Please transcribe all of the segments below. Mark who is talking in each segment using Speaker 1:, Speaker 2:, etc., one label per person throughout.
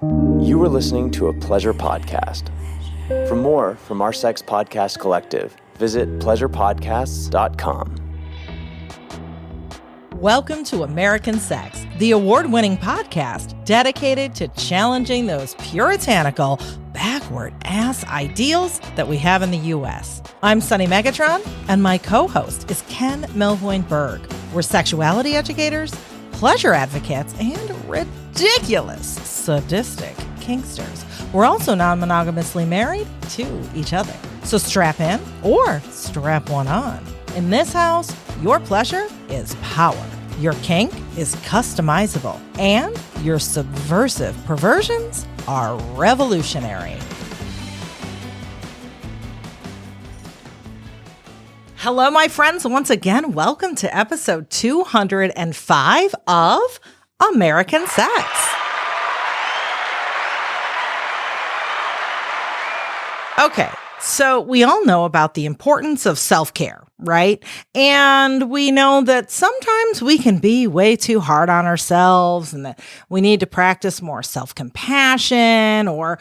Speaker 1: You are listening to a pleasure podcast. For more from our sex podcast collective, visit pleasurepodcasts.com.
Speaker 2: Welcome to American Sex, the award-winning podcast dedicated to challenging those puritanical, backward-ass ideals that we have in the U.S. I'm Sunny Megatron, and my co-host is Ken Melvoin Berg. We're sexuality educators, pleasure advocates, and ridiculous, sadistic kinksters. We're also non-monogamously married to each other. So strap in or strap one on. In this house, your pleasure is power. Your kink is customizable. And your subversive perversions are revolutionary. Hello, my friends. Once again, welcome to episode 205 of American Sex. Okay, so we all know about the importance of self-care, right? And we know that sometimes we can be way too hard on ourselves and that we need to practice more self-compassion, or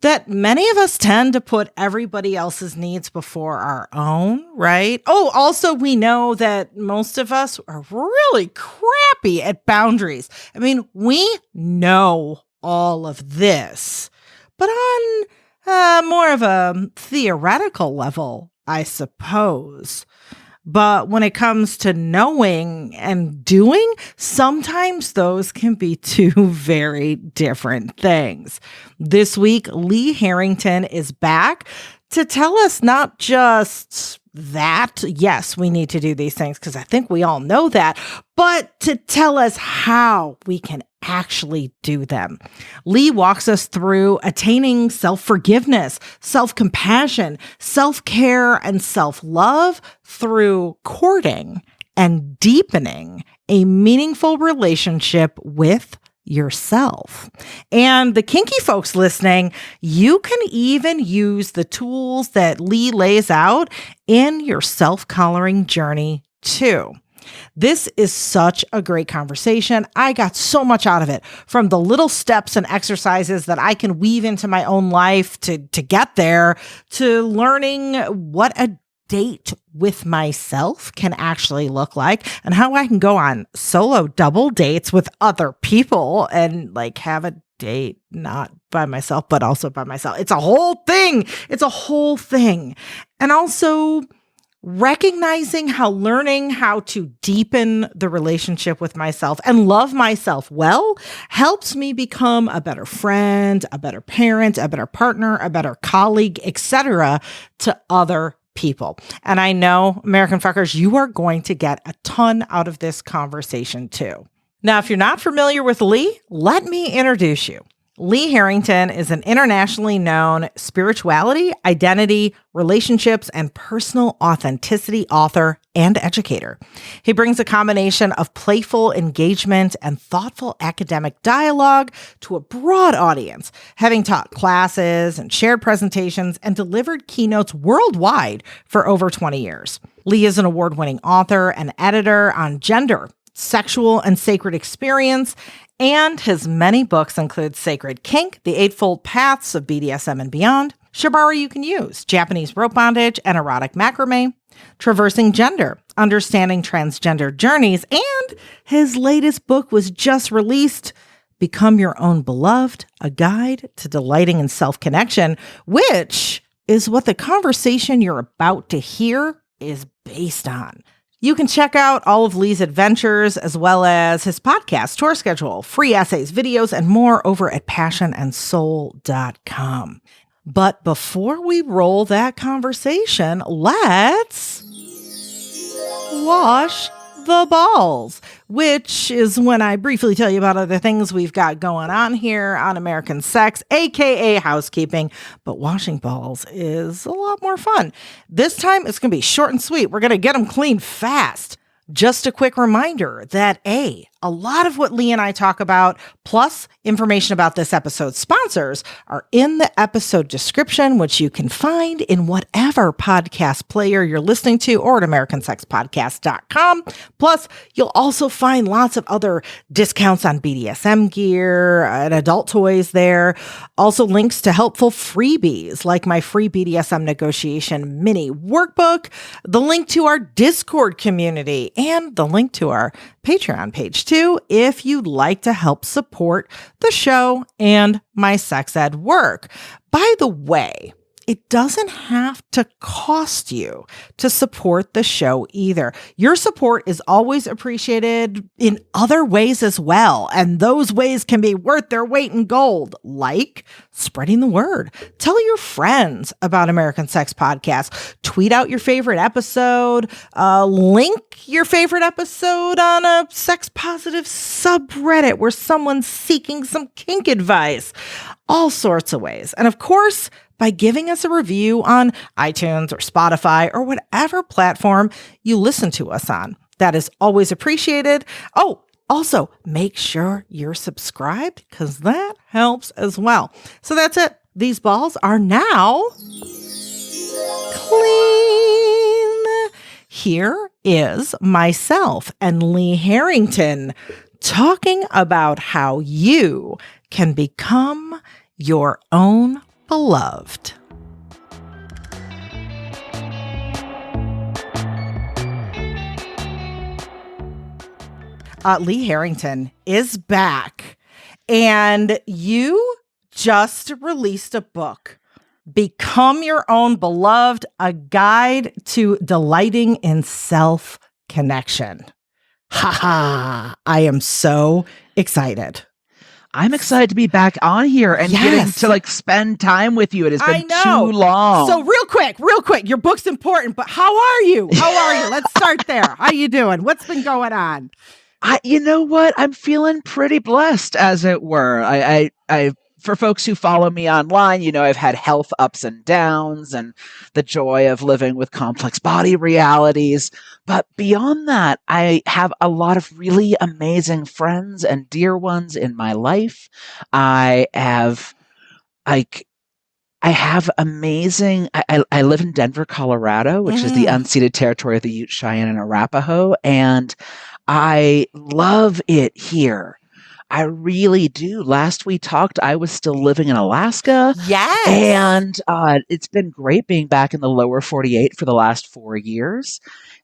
Speaker 2: that many of us tend to put everybody else's needs before our own, right? Oh, also we know that most of us are really crappy at boundaries. I mean, we know all of this, but on more of a theoretical level, I suppose. But when it comes to knowing and doing, sometimes those can be two very different things. This week, Lee Harrington is back to tell us not just that, yes, we need to do these things, because I think we all know that, but to tell us how we can actually do them. Lee walks us through attaining self-forgiveness, self-compassion, self-care, and self-love through courting and deepening a meaningful relationship with yourself. And the kinky folks listening, you can even use the tools that Lee lays out in your self-coloring journey too. This is such a great conversation. I got so much out of it, from the little steps and exercises that I can weave into my own life to get there, to learning what a date with myself can actually look like, and how I can go on solo double dates with other people and like have a date not by myself, but also by myself. It's a whole thing. It's a whole thing. And also recognizing how learning how to deepen the relationship with myself and love myself well helps me become a better friend, a better parent, a better partner, a better colleague, etc. to other people. And I know, American fuckers, you are going to get a ton out of this conversation too. Now, if you're not familiar with Lee, let me introduce you. Lee Harrington is an internationally known spirituality, identity, relationships, and personal authenticity author and educator. He brings a combination of playful engagement and thoughtful academic dialogue to a broad audience, having taught classes and shared presentations and delivered keynotes worldwide for over 20 years. Lee is an award-winning author and editor on gender, sexual and sacred experience, and his many books include Sacred Kink, The Eightfold Paths of BDSM and Beyond, Shibari You Can Use, Japanese Rope Bondage and Erotic Macrame, Traversing Gender, Understanding Transgender Journeys, and his latest book was just released, Become Your Own Beloved, A Guide to Delighting in Self-Connection, which is what the conversation you're about to hear is based on. You can check out all of Lee's adventures, as well as his podcast, tour schedule, free essays, videos, and more over at passionandsoul.com. But before we roll that conversation, let's wash the balls, which is when I briefly tell you about other things we've got going on here on American Sex, aka housekeeping. But washing balls is a lot more fun. This time it's going to be short and sweet. We're going to get them clean fast. Just a quick reminder that a lot of what Lee and I talk about, plus information about this episode's sponsors, are in the episode description, which you can find in whatever podcast player you're listening to or at americansexpodcast.com. Plus, you'll also find lots of other discounts on BDSM gear and adult toys there. Also, links to helpful freebies like my free BDSM negotiation mini workbook, the link to our Discord community, and the link to our Patreon page too, if you'd like to help support the show and my sex ed work. By the way, it doesn't have to cost you to support the show either. Your support is always appreciated in other ways as well. And those ways can be worth their weight in gold, like spreading the word. Tell your friends about American Sex Podcast. Tweet out your favorite episode. Link your favorite episode on a sex positive subreddit where someone's seeking some kink advice. All sorts of ways. And of course, by giving us a review on iTunes or Spotify or whatever platform you listen to us on. That is always appreciated. Oh, also, make sure you're subscribed because that helps as well. So that's it. These balls are now clean. Here is myself and Lee Harrington talking about how you can become your own beloved. Lee Harrington is back, and you just released a book, Become Your Own Beloved, a guide to delighting in self-connection. Ha ha! I am so excited.
Speaker 3: I'm excited to be back on here and getting to spend time with you. It has been too long.
Speaker 2: So real quick, your book's important, but how are you? Let's start there. How you doing? What's been going on?
Speaker 3: You know what? I'm feeling pretty blessed, as it were. I for folks who follow me online, I've had health ups and downs and the joy of living with complex body realities. But beyond that, I have a lot of really amazing friends and dear ones in my life. I live in Denver, Colorado, which is the unceded territory of the Ute, Cheyenne, and Arapaho. And I love it here. I really do. Last we talked, I was still living in Alaska.
Speaker 2: Yes.
Speaker 3: And it's been great being back in the lower 48 for the last 4 years.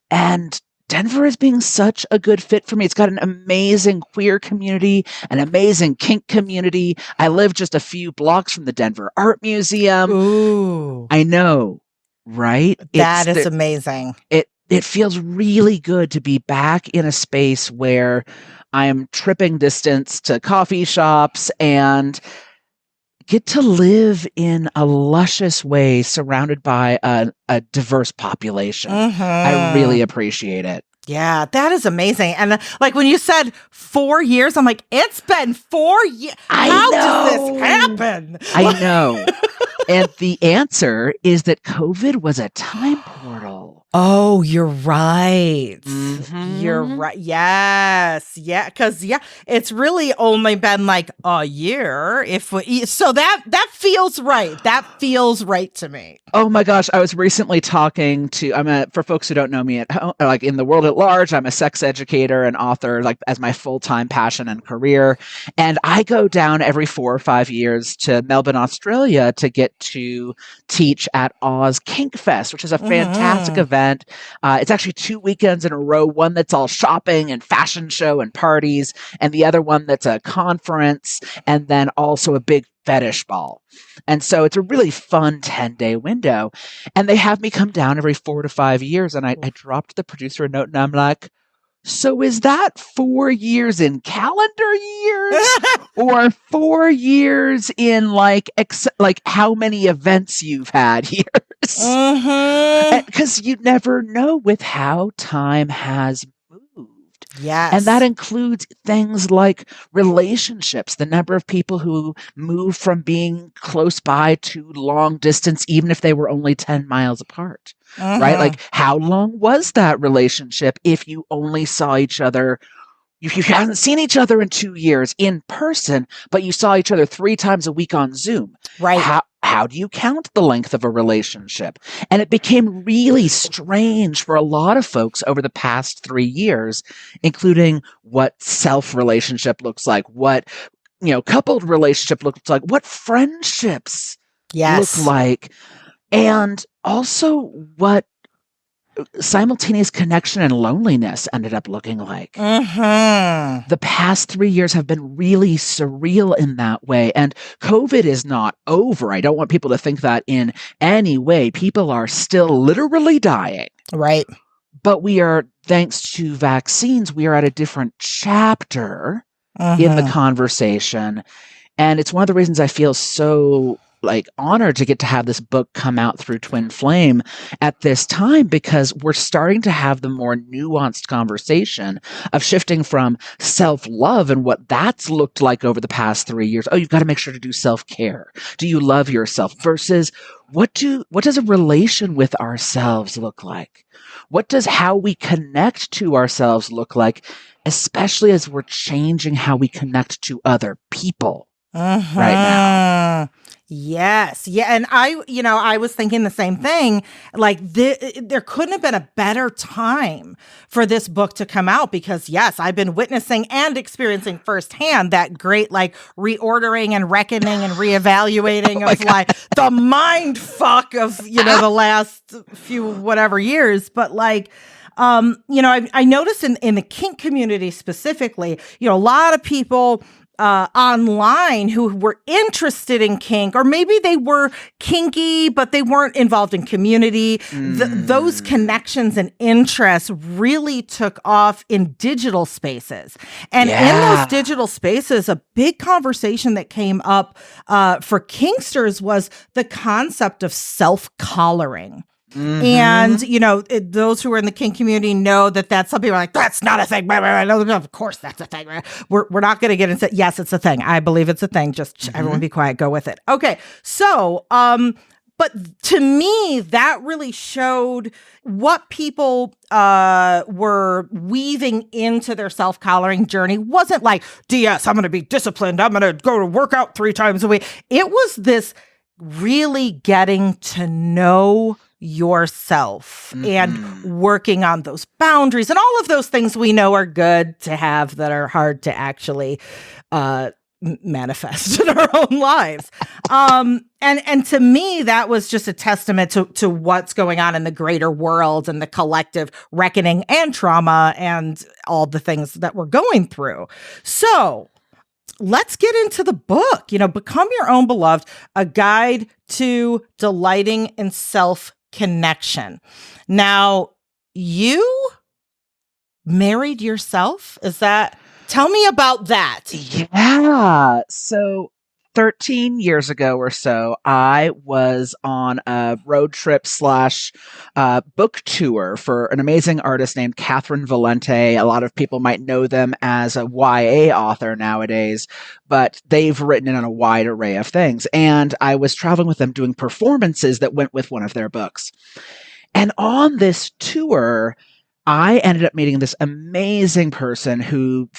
Speaker 3: And Denver is being such a good fit for me. It's got an amazing queer community, an amazing kink community. I live just a few blocks from the Denver Art Museum.
Speaker 2: Ooh.
Speaker 3: I know, right?
Speaker 2: That is amazing.
Speaker 3: It feels really good to be back in a space where I am tripping distance to coffee shops and get to live in a luscious way surrounded by a diverse population. I really appreciate it.
Speaker 2: Yeah, that is amazing. And when you said 4 years, I'm like, it's been 4 years. How does this happen?
Speaker 3: I know. And the answer is that COVID was a time portal.
Speaker 2: Oh, you're right.
Speaker 3: Mm-hmm.
Speaker 2: You're right. Yes. Yeah. Because, it's really only been a year. So that feels right. That feels right to me.
Speaker 3: Oh my gosh. I was recently talking to, for folks who don't know me at home, in the world at large, I'm a sex educator and author, as my full-time passion and career. And I go down every 4 or 5 years to Melbourne, Australia to get to teach at Oz Kink Fest, which is a fantastic event. It's actually 2 weekends in a row, one that's all shopping and fashion show and parties, and the other one that's a conference, and then also a big fetish ball. And so it's a really fun 10-day window. And they have me come down every 4 to 5 years. And I dropped the producer a note and I'm like, so is that 4 years in calendar years or 4 years in how many events you've had years? Because you never know with how time has moved.
Speaker 2: Yes.
Speaker 3: And that includes things like relationships, the number of people who move from being close by to long distance, even if they were only 10 miles apart, right? Like, how long was that relationship if you only saw each other? If you haven't seen each other in 2 years in person, but you saw each other 3 times a week on Zoom.
Speaker 2: Right.
Speaker 3: How do you count the length of a relationship? And it became really strange for a lot of folks over the past 3 years, including what self-relationship looks like, what, coupled relationship looks like, what friendships
Speaker 2: Yes.
Speaker 3: look like, and also what simultaneous connection and loneliness ended up looking like. The past 3 years have been really surreal in that way. And COVID is not over. I don't want people to think that in any way. People are still literally dying.
Speaker 2: Right.
Speaker 3: But we are, thanks to vaccines, we are at a different chapter in the conversation. And it's one of the reasons I feel so honored to get to have this book come out through Twin Flame at this time, because we're starting to have the more nuanced conversation of shifting from self-love and what that's looked like over the past 3 years. Oh, you've got to make sure to do self-care. Do you love yourself? Versus what does a relation with ourselves look like? What does how we connect to ourselves look like, especially as we're changing how we connect to other people right now?
Speaker 2: Yes. Yeah. And I was thinking the same thing. Like, there couldn't have been a better time for this book to come out, because yes, I've been witnessing and experiencing firsthand that great reordering and reckoning and reevaluating of the mind fuck of, the last few whatever years. But I noticed in the kink community specifically, a lot of people online who were interested in kink, or maybe they were kinky, but they weren't involved in community. Those connections and interests really took off in digital spaces. And in those digital spaces, a big conversation that came up for kinksters was the concept of self-collaring. And, those who are in the kink community know that some people are like, that's not a thing. Of course that's a thing. We're not going to get into, yes, it's a thing. I believe it's a thing. Just everyone be quiet. Go with it. Okay. So, but to me, that really showed what people were weaving into their self-collaring journey. Wasn't like, DS, I'm going to be disciplined. I'm going to go to work out 3 times a week. It was this really getting to know yourself and working on those boundaries and all of those things we know are good to have that are hard to actually manifest in our own lives. And to me, that was just a testament to what's going on in the greater world and the collective reckoning and trauma and all the things that we're going through. So let's get into the book. Become Your Own Beloved, a guide to delighting in self-connection. Now, you married yourself? Tell me about that.
Speaker 3: Yeah. So 13 years ago or so, I was on a road trip / book tour for an amazing artist named Catherine Valente. A lot of people might know them as a YA author nowadays, but they've written in on a wide array of things. And I was traveling with them doing performances that went with one of their books. And on this tour, I ended up meeting this amazing person who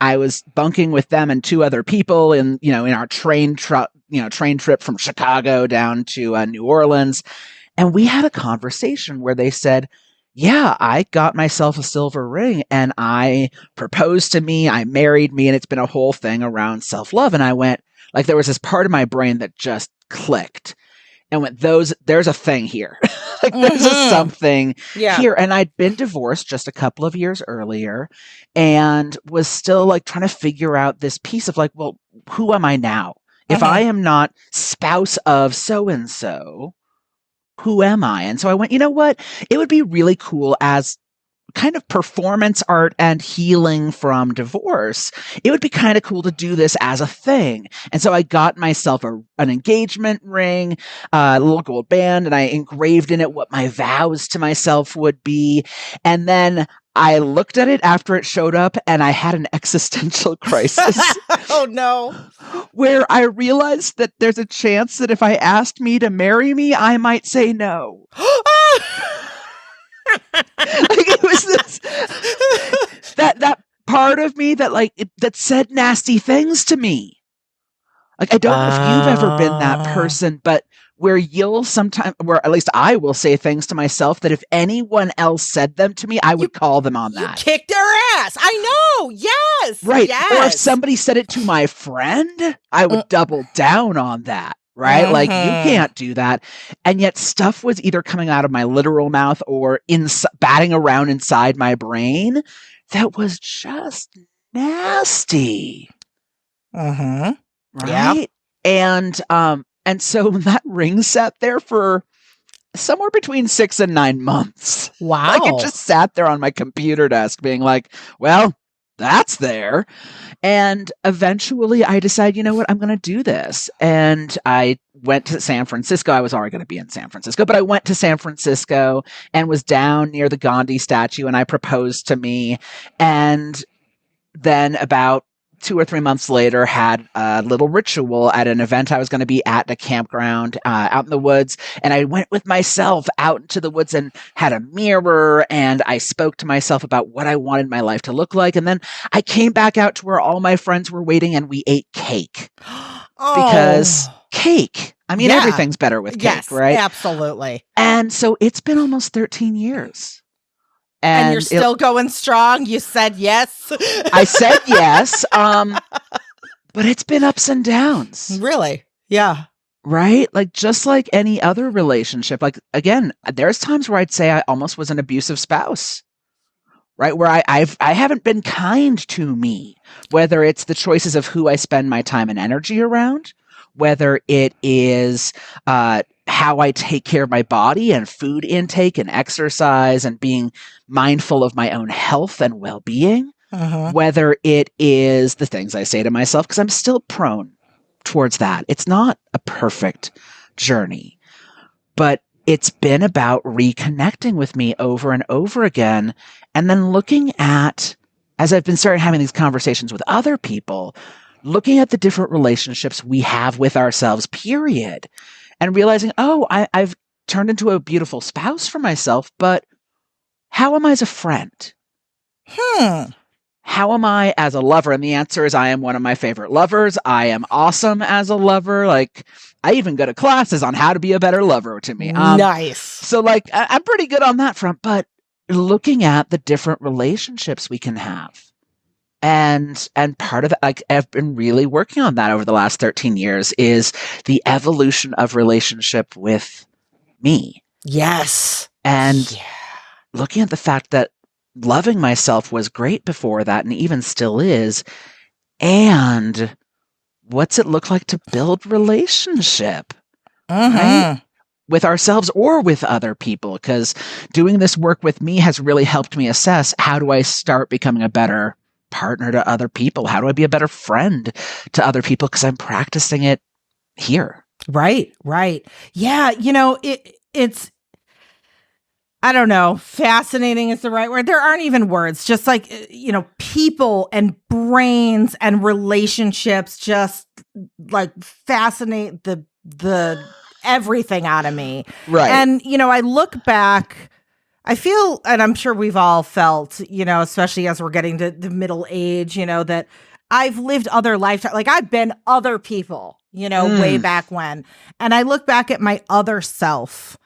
Speaker 3: I was bunking with them and 2 other people in our train trip from Chicago down to New Orleans. And we had a conversation where they said, yeah, I got myself a silver ring and I proposed to me, I married me, and it's been a whole thing around self-love. And I went, there was this part of my brain that just clicked and went, there's a thing here. There's a something here. And I'd been divorced just a couple of years earlier and was still trying to figure out this piece of well, who am I now? If I am not spouse of so-and-so, who am I? And so I went, you know what? It would be really cool as kind of performance art and healing from divorce, it would be kind of cool to do this as a thing. And so I got myself an engagement ring, a little gold band, and I engraved in it what my vows to myself would be. And then I looked at it after it showed up and I had an existential crisis.
Speaker 2: Oh, no.
Speaker 3: Where I realized that there's a chance that if I asked me to marry me, I might say no. Like it was this that part of me that that said nasty things to me. Like I don't know if you've ever been that person, but where at least I will say things to myself that if anyone else said them to me, I would call them on that.
Speaker 2: You kicked their ass. I know. Yes.
Speaker 3: Right.
Speaker 2: Yes.
Speaker 3: Or if somebody said it to my friend, I would double down on that. Right?
Speaker 2: Mm-hmm.
Speaker 3: Like you can't do that. And yet stuff was either coming out of my literal mouth or batting around inside my brain that was just nasty.
Speaker 2: Mm-hmm.
Speaker 3: Right? Yeah. And so that ring sat there for somewhere between 6 and 9 months.
Speaker 2: Wow.
Speaker 3: Like it just sat there on my computer desk being like, well, that's there. And eventually I decided, you know what, I'm going to do this. And I went to San Francisco. I was already going to be in San Francisco, but I went to San Francisco and was down near the Gandhi statue and I proposed to me. And then about 2 or 3 months later had a little ritual at an event I was going to be at a campground out in the woods. And I went with myself out into the woods and had a mirror and I spoke to myself about what I wanted my life to look like. And then I came back out to where all my friends were waiting and we ate cake. Because cake, I mean, everything's better with cake, right?
Speaker 2: Absolutely.
Speaker 3: And so it's been almost 13 years.
Speaker 2: And you're still going strong. You said yes.
Speaker 3: I said yes. But it's been ups and downs.
Speaker 2: Really? Yeah.
Speaker 3: Right? Like just like any other relationship. Like again, there's times where I'd say I almost was an abusive spouse. Right? Where I haven't been kind to me, whether it's the choices of who I spend my time and energy around, whether it is how I take care of my body and food intake and exercise and being mindful of my own health and well-being, whether it is the things I say to myself, because I'm still prone towards that. It's not a perfect journey, but it's been about reconnecting with me over and over again. And then looking at, as I've been starting having these conversations with other people, looking at the different relationships we have with ourselves, period. And realizing, I've turned into a beautiful spouse for myself, but how am I as a friend? How am I as a lover? And the answer is I am one of my favorite lovers. I am awesome as a lover. Like, I even go to classes on how to be a better lover to me.
Speaker 2: Nice.
Speaker 3: So, like, I'm pretty good on that front. But looking at the different relationships we can have. And part of that, like I've been really working on that over the last 13 years, is the evolution of relationship with me.
Speaker 2: Yes.
Speaker 3: And looking at the fact that loving myself was great before that and even still is. And what's it look like to build relationship? Right? With ourselves or with other people? Because doing this work with me has really helped me assess, how do I start becoming a better partner to other people? How do I be a better friend to other people? Because I'm practicing it here.
Speaker 2: Right. Yeah. It's, I don't know, fascinating is the right word. There aren't even words. Just like, people and brains and relationships just like fascinate the everything out of me.
Speaker 3: Right.
Speaker 2: And, I look back, I feel, and I'm sure we've all felt, especially as we're getting to the middle age, that I've lived other lifetimes. Like I've been other people, way back when. And I look back at my other self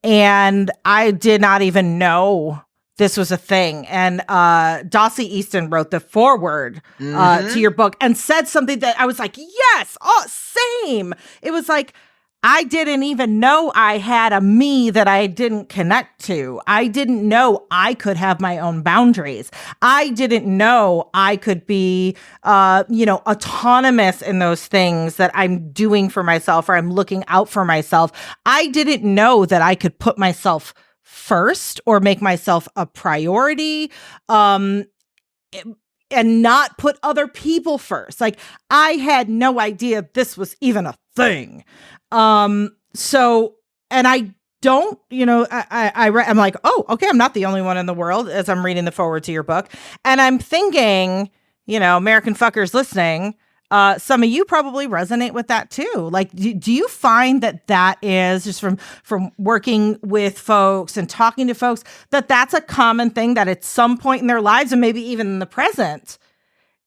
Speaker 2: and I did not even know this was a thing. And Dossie Easton wrote the foreword to your book and said something that I was like, yes, same. It was like, I didn't even know I had a me that I didn't connect to. I didn't know I could have my own boundaries. I didn't know I could be, autonomous in those things that I'm doing for myself or I'm looking out for myself. I didn't know that I could put myself first or make myself a priority. And not put other people first. Like, I had no idea this was even a thing. So, and I don't, I'm like, oh, okay, I'm not the only one in the world as I'm reading the forward to your book. And I'm thinking, American fuckers listening, some of you probably resonate with that too. Like, do you find that is just from working with folks and talking to folks, that's a common thing that at some point in their lives and maybe even in the present,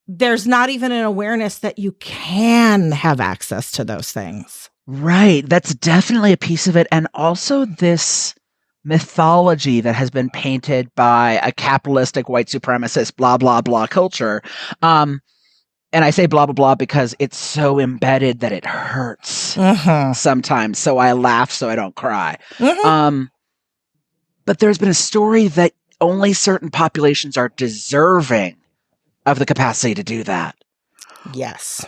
Speaker 2: there's not even an awareness that you can have access to those things?
Speaker 3: Right. That's definitely a piece of it. And also this mythology that has been painted by a capitalistic white supremacist, blah, blah, blah culture. And I say blah, blah, blah because it's so embedded that it hurts sometimes. So I laugh so I don't cry. But there's been a story that only certain populations are deserving of the capacity to do that.
Speaker 2: Yes.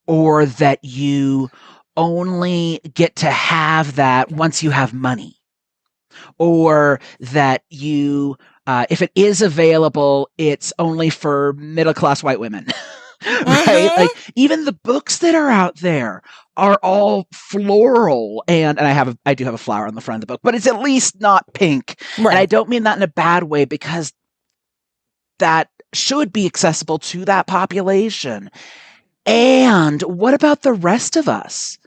Speaker 3: Or that you only get to have that once you have money. Or that you, if it is available, it's only for middle-class white women. Right? Like, even the books that are out there are all floral, and I do have a flower on the front of the book, but it's at least not pink. Right. And I don't mean that in a bad way, because that should be accessible to that population. And what about the rest of us?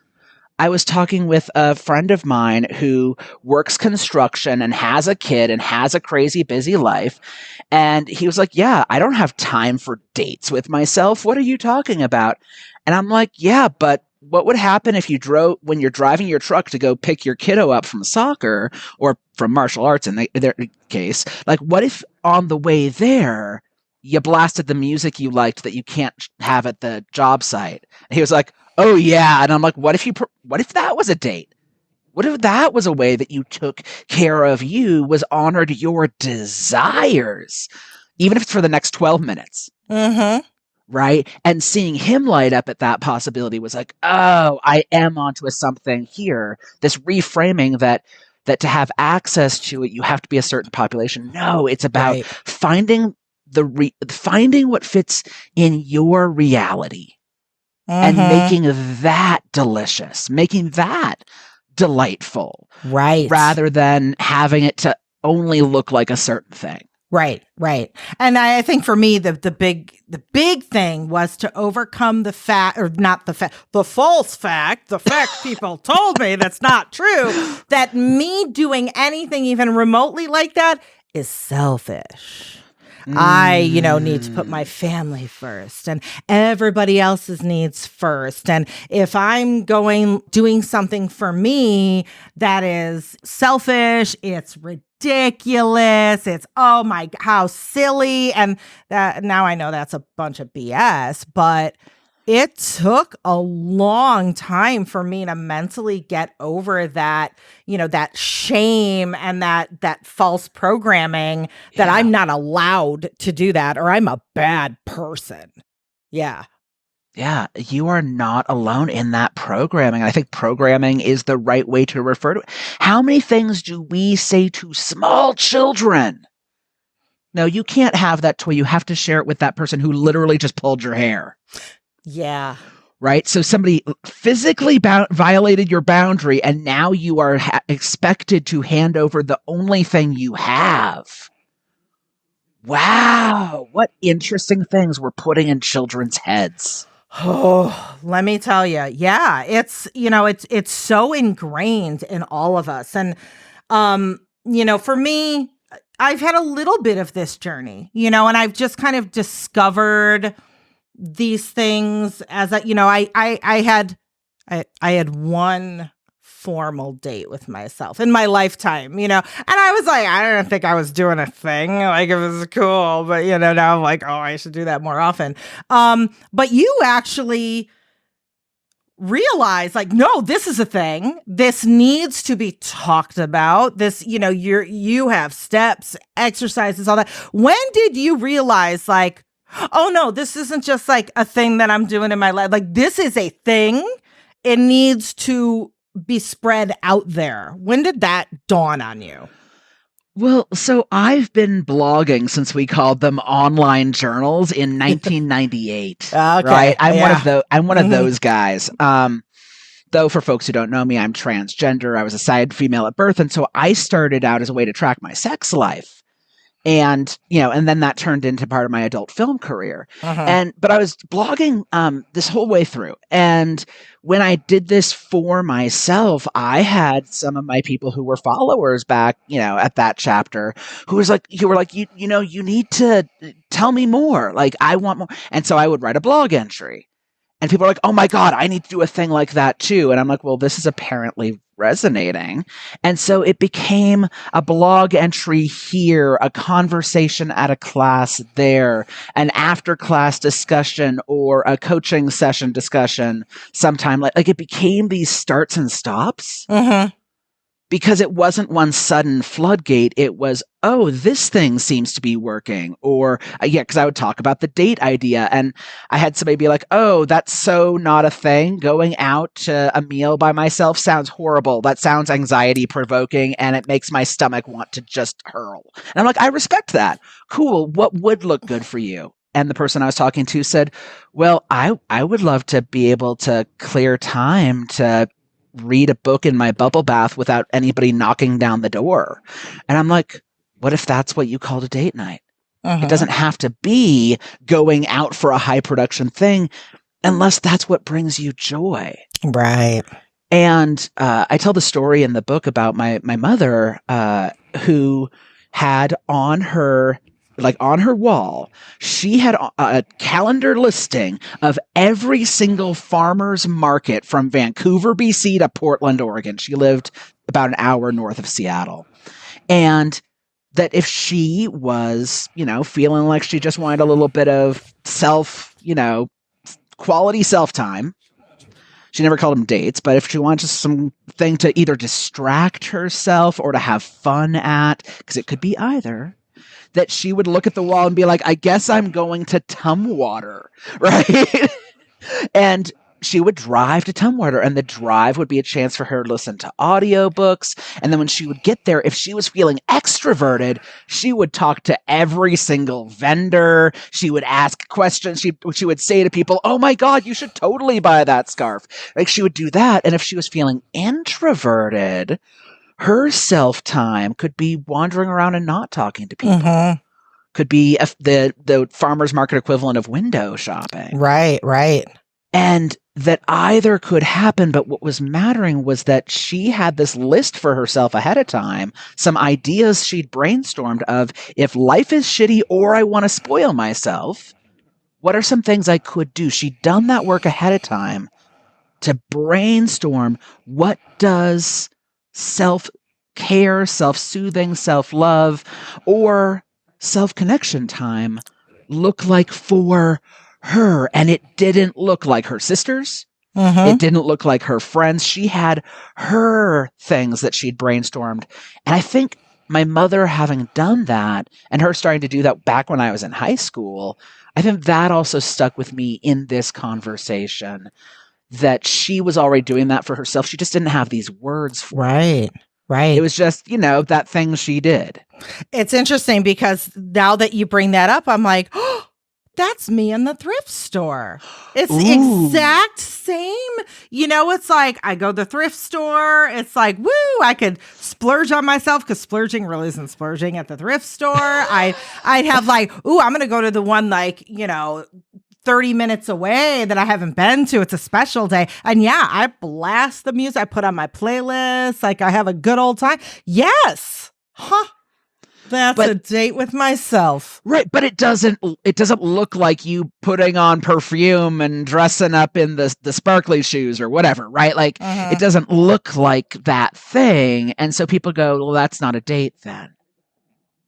Speaker 3: I was talking with a friend of mine who works construction and has a kid and has a crazy busy life. And he was like, yeah, I don't have time for dates with myself. What are you talking about? And I'm like, yeah, but what would happen if when you're driving your truck to go pick your kiddo up from soccer or from martial arts in their case? Like, what if on the way there, you blasted the music you liked that you can't have at the job site? And he was like, oh yeah. And I'm like, what if that was a date? What if that was a way that you took care of you, was honored your desires, even if it's for the next 12 minutes? Right? And seeing him light up at that possibility was like, oh, I am onto something here. This reframing that to have access to it, you have to be a certain population. No, it's about finding what fits in your reality. And making that delicious, making that delightful. Right. Rather than having it to only look like a certain thing.
Speaker 2: Right. And I think for me, the big thing was to overcome the false fact, the fact people told me that's not true, that me doing anything even remotely like that is selfish. I, need to put my family first and everybody else's needs first. And if I'm doing something for me that is selfish, it's ridiculous, it's, oh my, how silly. And that, now I know that's a bunch of BS, but it took a long time for me to mentally get over that, that shame and that false programming that I'm not allowed to do that, or I'm a bad person. Yeah.
Speaker 3: Yeah, you are not alone in that programming. I think programming is the right way to refer to it. How many things do we say to small children? No, you can't have that toy. You have to share it with that person who literally just pulled your hair.
Speaker 2: Yeah.
Speaker 3: Right? So somebody physically violated your boundary, and now you are expected to hand over the only thing you have. Wow. What interesting things we're putting in children's heads.
Speaker 2: Oh, let me tell you. Yeah, it's, it's so ingrained in all of us. And, for me, I've had a little bit of this journey, and I've just kind of discovered these things as I had one formal date with myself in my lifetime, and I was like, I don't think I was doing a thing, like it was cool, but now I'm like, oh, I should do that more often. But you actually realize, like, no, this is a thing. This needs to be talked about. This, you have steps, exercises, all that. When did you realize, like, oh no, this isn't just like a thing that I'm doing in my life. Like, this is a thing. It needs to be spread out there. When did that dawn on you?
Speaker 3: Well, so I've been blogging since we called them online journals in 1998. Right?
Speaker 2: Okay.
Speaker 3: I'm one of
Speaker 2: Yeah.
Speaker 3: those. I'm one of
Speaker 2: Mhm.
Speaker 3: those guys. Though for folks who don't know me, I'm transgender. I was assigned female at birth, and so I started out as a way to track my sex life. And and then that turned into part of my adult film career.
Speaker 2: Mhm.
Speaker 3: But I was blogging this whole way through, and when I did this for myself, I had some of my people who were followers back at that chapter who were like, you need to tell me more, like I want more. And so I would write a blog entry, and people are like, oh my God, I need to do a thing like that too. And I'm like, well, this is apparently resonating. And so it became a blog entry here, a conversation at a class there, an after class discussion or a coaching session discussion sometime. Like it became these starts and stops.
Speaker 2: Mhm.
Speaker 3: Because it wasn't one sudden floodgate. It was, oh, this thing seems to be working. Or, because I would talk about the date idea. And I had somebody be like, oh, that's so not a thing. Going out to a meal by myself sounds horrible. That sounds anxiety provoking. And it makes my stomach want to just hurl. And I'm like, I respect that. Cool. What would look good for you? And the person I was talking to said, well, I would love to be able to clear time to read a book in my bubble bath without anybody knocking down the door. And I'm like, what if that's what you called a date night? It doesn't have to be going out for a high production thing unless that's what brings you joy.
Speaker 2: Right.
Speaker 3: And I tell the story in the book about my mother who had on her wall, she had a calendar listing of every single farmer's market from Vancouver, BC to Portland, Oregon. She lived about an hour north of Seattle. And that if she was, feeling like she just wanted a little bit of quality self time, she never called them dates, but if she wanted just something to either distract herself or to have fun at, because it could be either, that she would look at the wall and be like, I guess I'm going to Tumwater, right? And she would drive to Tumwater, and the drive would be a chance for her to listen to audiobooks. And then when she would get there, if she was feeling extroverted, she would talk to every single vendor. She would ask questions. She would say to people, oh my God, you should totally buy that scarf. Like she would do that. And if she was feeling introverted, her self-time could be wandering around and not talking to people. Could be the farmer's market equivalent of window shopping.
Speaker 2: Right, right.
Speaker 3: And that either could happen, but what was mattering was that she had this list for herself ahead of time, some ideas she'd brainstormed of, if life is shitty or I want to spoil myself, what are some things I could do? She'd done that work ahead of time to brainstorm, what does self-care, self-soothing, self-love, or self-connection time look like for her. And it didn't look like her sisters. It didn't look like her friends. She had her things that she'd brainstormed. And I think my mother having done that and her starting to do that back when I was in high school, I think that also stuck with me in this conversation, that she was already doing that for herself. She just didn't have these words for it.
Speaker 2: Right.
Speaker 3: It was just, that thing she did.
Speaker 2: It's interesting because now that you bring that up, I'm like, oh, that's me in the thrift store. It's exact same. It's like I go to the thrift store. It's like, woo, I could splurge on myself because splurging really isn't splurging at the thrift store. I'd have like, ooh, I'm going to go to the one 30 minutes away that I haven't been to. It's a special day. And yeah, I blast the music. I put on my playlist. Like I have a good old time. Yes. Huh. That's a date with myself.
Speaker 3: Right. But it doesn't look like you putting on perfume and dressing up in the sparkly shoes or whatever. Right. Like it doesn't look like that thing. And so people go, well, that's not a date then.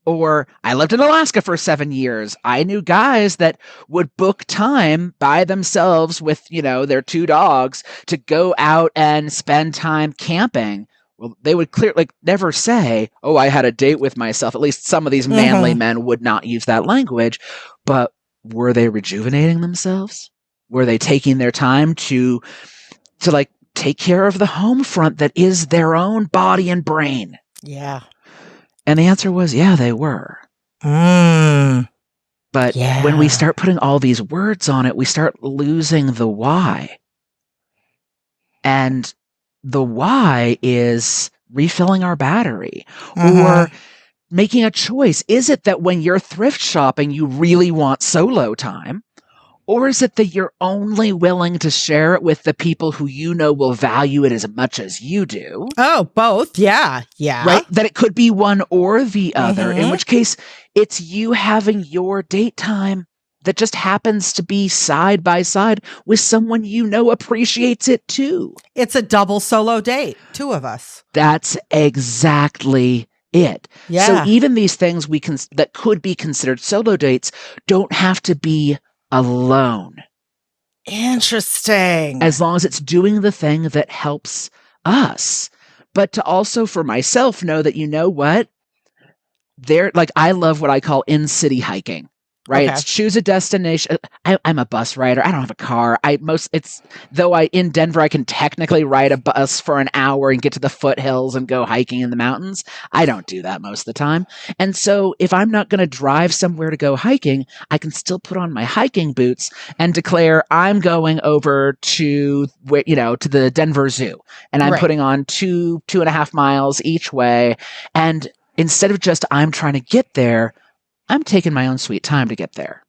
Speaker 3: Or I lived in Alaska for 7 years. I knew guys that would book time by themselves with, their 2 dogs to go out and spend time camping. Well, they would clearly never say, oh, I had a date with myself. At least some of these manly men would not use that language. But were they rejuvenating themselves? Were they taking their time to take care of the home front that is their own body and brain?
Speaker 2: Yeah.
Speaker 3: And the answer was, yeah, they were. But when we start putting all these words on it, we start losing the why. And the why is refilling our battery or making a choice. Is it that when you're thrift shopping, you really want solo time? Or is it that you're only willing to share it with the people who you know will value it as much as you do?
Speaker 2: Oh, both. Yeah. Yeah.
Speaker 3: Right? That it could be one or the other, in which case it's you having your date time that just happens to be side by side with someone you know appreciates it too.
Speaker 2: It's a double solo date, 2 of us.
Speaker 3: That's exactly it.
Speaker 2: Yeah.
Speaker 3: So even these things that could be considered solo dates don't have to be alone.
Speaker 2: Interesting.
Speaker 3: As long as it's doing the thing that helps us. But to also, for myself, know that, you know what? I love what I call in-city hiking. Right.
Speaker 2: Okay.
Speaker 3: It's choose a destination. I'm a bus rider. I don't have a car. In Denver, I can technically ride a bus for an hour and get to the foothills and go hiking in the mountains. I don't do that most of the time. And so if I'm not going to drive somewhere to go hiking, I can still put on my hiking boots and declare I'm going over to the Denver Zoo, and I'm putting on 2.5 miles each way. And instead of just I'm trying to get there, I'm taking my own sweet time to get there.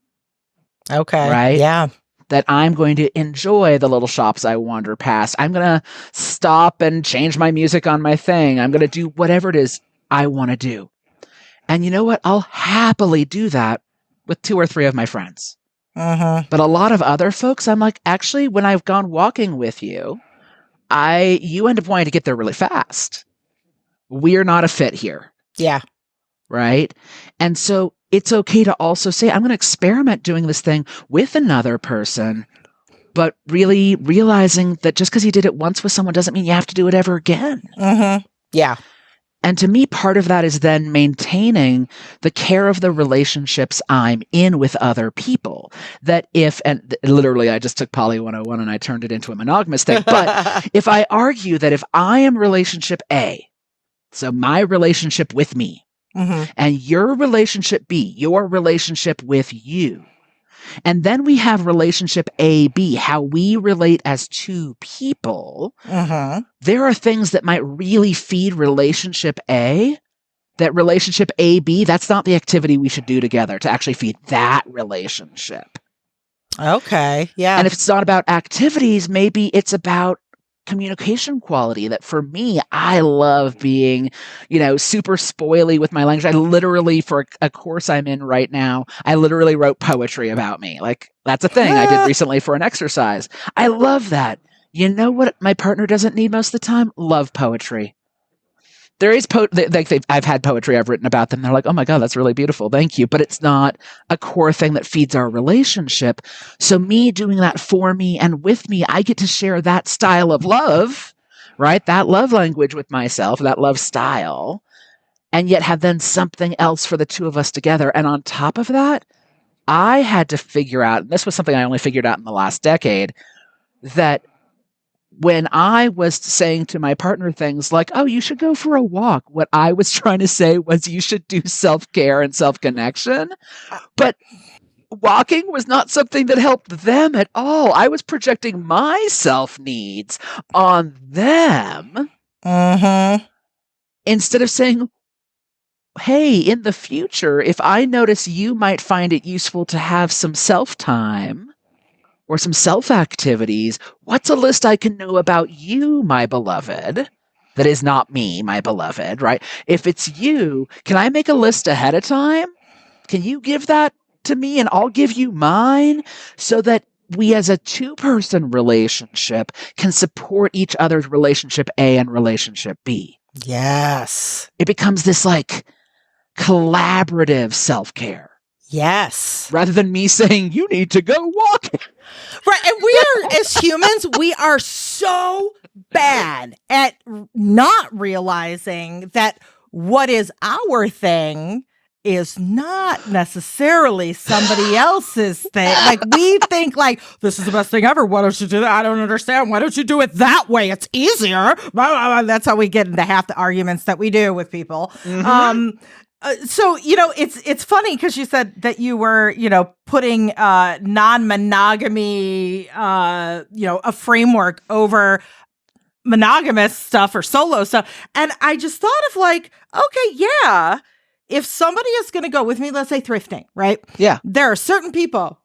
Speaker 2: Okay.
Speaker 3: Right?
Speaker 2: Yeah.
Speaker 3: That I'm going to enjoy the little shops I wander past. I'm going to stop and change my music on my thing. I'm going to do whatever it is I want to do. And you know what? I'll happily do that with 2 or 3 of my friends. But a lot of other folks, I'm like, actually, when I've gone walking with you, you end up wanting to get there really fast. We're not a fit here.
Speaker 2: Yeah.
Speaker 3: Right? And so it's okay to also say, I'm going to experiment doing this thing with another person, but really realizing that just because you did it once with someone doesn't mean you have to do it ever again.
Speaker 2: Yeah.
Speaker 3: And to me, part of that is then maintaining the care of the relationships I'm in with other people. Literally, I just took Poly 101 and I turned it into a monogamous thing. But if I argue that if I am relationship A, so my relationship with me, and your relationship B, your relationship with you. And then we have relationship AB, how we relate as 2 people. There are things that might really feed relationship A, that relationship AB, that's not the activity we should do together to actually feed that relationship.
Speaker 2: Okay. Yeah.
Speaker 3: And if it's not about activities, maybe it's about communication quality. That for me, I love being, super spoily with my language. I literally, for a course I'm in right now, I literally wrote poetry about me. Like, that's a thing I did recently for an exercise. I love that. You know what my partner doesn't need most of the time? Love poetry. There is I've had poetry I've written about them. They're like, oh my God, that's really beautiful. Thank you. But it's not a core thing that feeds our relationship. So me doing that for me and with me, I get to share that style of love, right? That love language with myself, that love style, and yet have then something else for the 2 of us together. And on top of that, I had to figure out, and this was something I only figured out in the last decade, that when I was saying to my partner things like, oh, you should go for a walk, what I was trying to say was you should do self-care and self-connection. But walking was not something that helped them at all. I was projecting my self-needs on them. Instead of saying, hey, in the future, if I notice you might find it useful to have some self-time, or some self-activities, what's a list I can know about you, my beloved, that is not me, my beloved, right? If it's you, can I make a list ahead of time? Can you give that to me and I'll give you mine, so that we as a 2-person relationship can support each other's relationship A and relationship B. Yes. It becomes this collaborative self-care.
Speaker 2: Yes.
Speaker 3: Rather than me saying, you need to go walk.
Speaker 2: Right. And we are, as humans, we are so bad at not realizing that what is our thing is not necessarily somebody else's thing. Like, we think like, this is the best thing ever. Why don't you do that? I don't understand. Why don't you do it that way? It's easier. That's how we get into half the arguments that we do with people. So, it's funny because you said that you were, putting non-monogamy, a framework over monogamous stuff or solo stuff. And I just thought of like, okay, yeah, if somebody is going to go with me, let's say thrifting, right?
Speaker 3: Yeah.
Speaker 2: There are certain people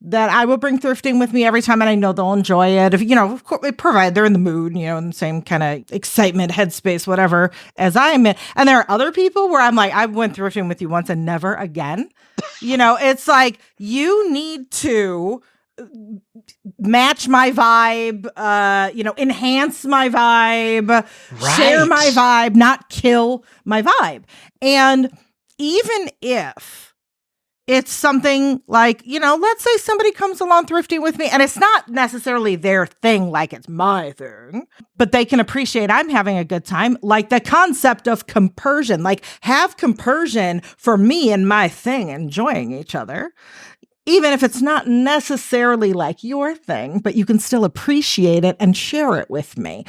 Speaker 2: that I will bring thrifting with me every time, and I know they'll enjoy it. If, of course, provided they're in the mood, in the same kind of excitement, headspace, whatever, as I'm in. And there are other people where I'm like, I went thrifting with you once and never again. It's like, you need to match my vibe, enhance my vibe, share my vibe, not kill my vibe. And even if it's something like, let's say somebody comes along thrifting with me and it's not necessarily their thing, like it's my thing, but they can appreciate I'm having a good time. Like the concept of compersion, like have compersion for me and my thing, enjoying each other. Even if it's not necessarily like your thing, but you can still appreciate it and share it with me,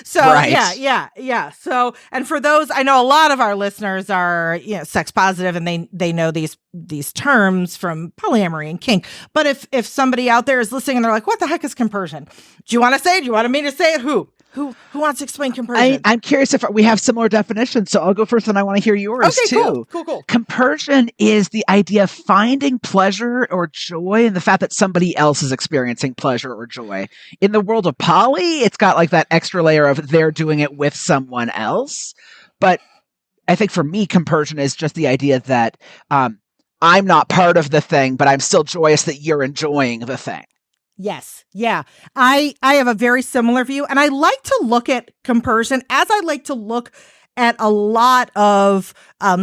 Speaker 2: So yeah. So, and for those, I know a lot of our listeners are, sex positive and they know these terms from polyamory and kink. But if somebody out there is listening and they're like, what the heck is compersion? Do you want to say it? Do you want me to say it? Who wants to explain compersion?
Speaker 3: I'm curious if we have similar definitions, so I'll go first and I want to hear yours too.
Speaker 2: Cool.
Speaker 3: Compersion is the idea of finding pleasure or joy in the fact that somebody else is experiencing pleasure or joy. In the world of poly, it's got like that extra layer of they're doing it with someone else. But I think for me, compersion is just the idea that I'm not part of the thing, but I'm still joyous that you're enjoying the thing.
Speaker 2: Yes. Yeah. I have a very similar view. And I like to look at compersion as I like to look at a lot of